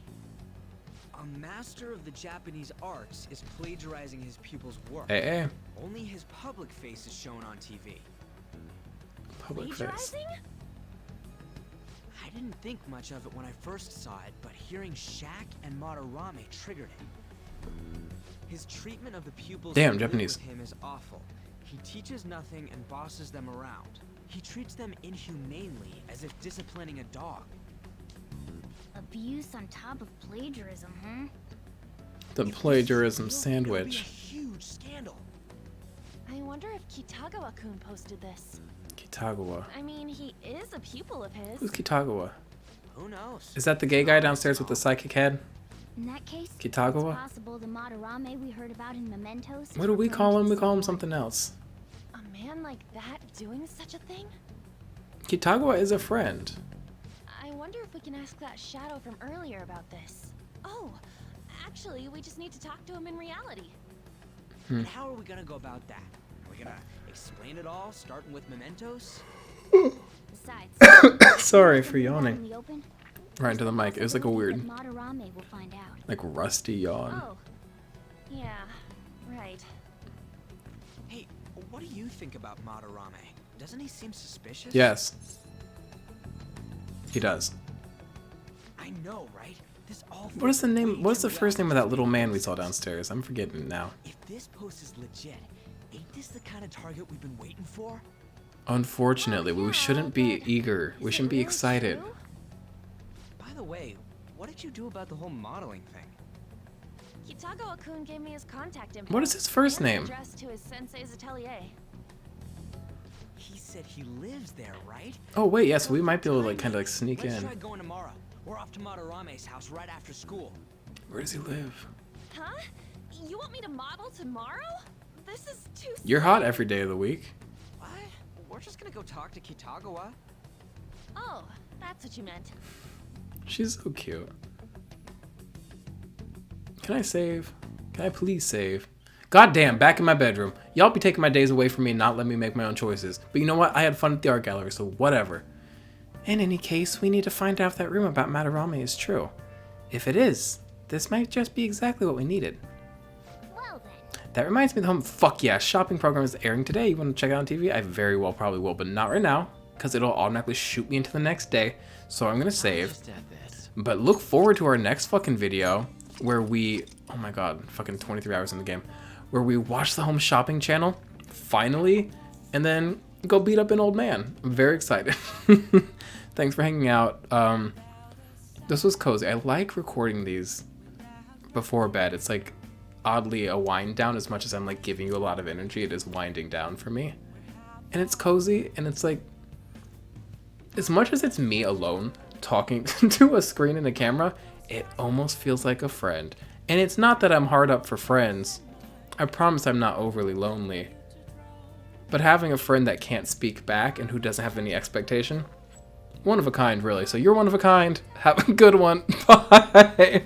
A master of the Japanese arts is plagiarizing his pupil's work. AA. Only his public face is shown on TV. Public face. Plagiarizing? I didn't think much of it when I first saw it, but hearing Shack and Madarame triggered it. His treatment of the pupils Damn, who live Japanese. with him is awful. He teaches nothing and bosses them around. He treats them inhumanely, as if disciplining a dog. Abuse on top of plagiarism, huh? The plagiarism It'll be a sandwich. huge scandal. I wonder if Kitagawa-kun posted this. Kitagawa. I mean, he is a pupil of his. Who's Kitagawa? Who knows? Is that the gay guy downstairs with the psychic head? In that case, Kitagawa? it's possible the Madarame we heard about in Mementos. What do we call him? We call him something else. A man like that doing such a thing? Kitagawa is a friend. I wonder if we can ask that shadow from earlier about this. Oh, actually, we just need to talk to him in reality. And how are we gonna go about that? Are we gonna explain it all, starting with Mementos? Besides, Sorry for in yawning. the open, Right into the mic. It was like a weird, Madarame will find out. like rusty yawn. Oh, yeah, right. Hey, what do you think about Madarame? Doesn't he seem suspicious? Yes. He does. I know, right? This all What is the feels name? way What's the too first real. name of that little man we saw downstairs? I'm forgetting now. If this post is legit, ain't this the kind of target we've been waiting for? Unfortunately, we shouldn't be eager. We shouldn't be excited. By the way, what did you do about the whole modeling thing? Kitagawa-kun gave me his contact info. What is his first and the name? address to his sensei's atelier. He said he lives there, right? Oh wait, yes, we might be able to like kind of like sneak Let's in. try going tomorrow. We're off to Madarame's house right after school. Where does he live? Huh? You want me to model tomorrow? This is too You're hot every day of the week. What? We're just gonna go talk to Kitagawa. Oh, that's what you meant. She's so cute. Can I save? Can I please save? Goddamn, back in my bedroom. Y'all be taking my days away from me and not letting me make my own choices. But you know what? I had fun at the art gallery, so whatever. In any case, we need to find out if that rumor about Madarame is true. If it is, this might just be exactly what we needed. Well then. That reminds me of the home. Fuck yeah, shopping program is airing today. You want to check it out on TV? I very well probably will, but not right now, because it'll automatically shoot me into the next day. So I'm gonna save. But look forward to our next fucking video where we, oh my god, fucking 23 hours in the game, where we watch the home shopping channel, finally, and then go beat up an old man. I'm very excited. Thanks for hanging out. This was cozy. I like recording these before bed. It's like oddly a wind down. As much as I'm like giving you a lot of energy, it is winding down for me. And it's cozy, and it's like, as much as it's me alone talking to a screen and a camera, it almost feels like a friend. And it's not that I'm hard up for friends. I promise I'm not overly lonely. But having a friend that can't speak back and who doesn't have any expectation, one of a kind, really. So you're one of a kind. Have a good one. Bye.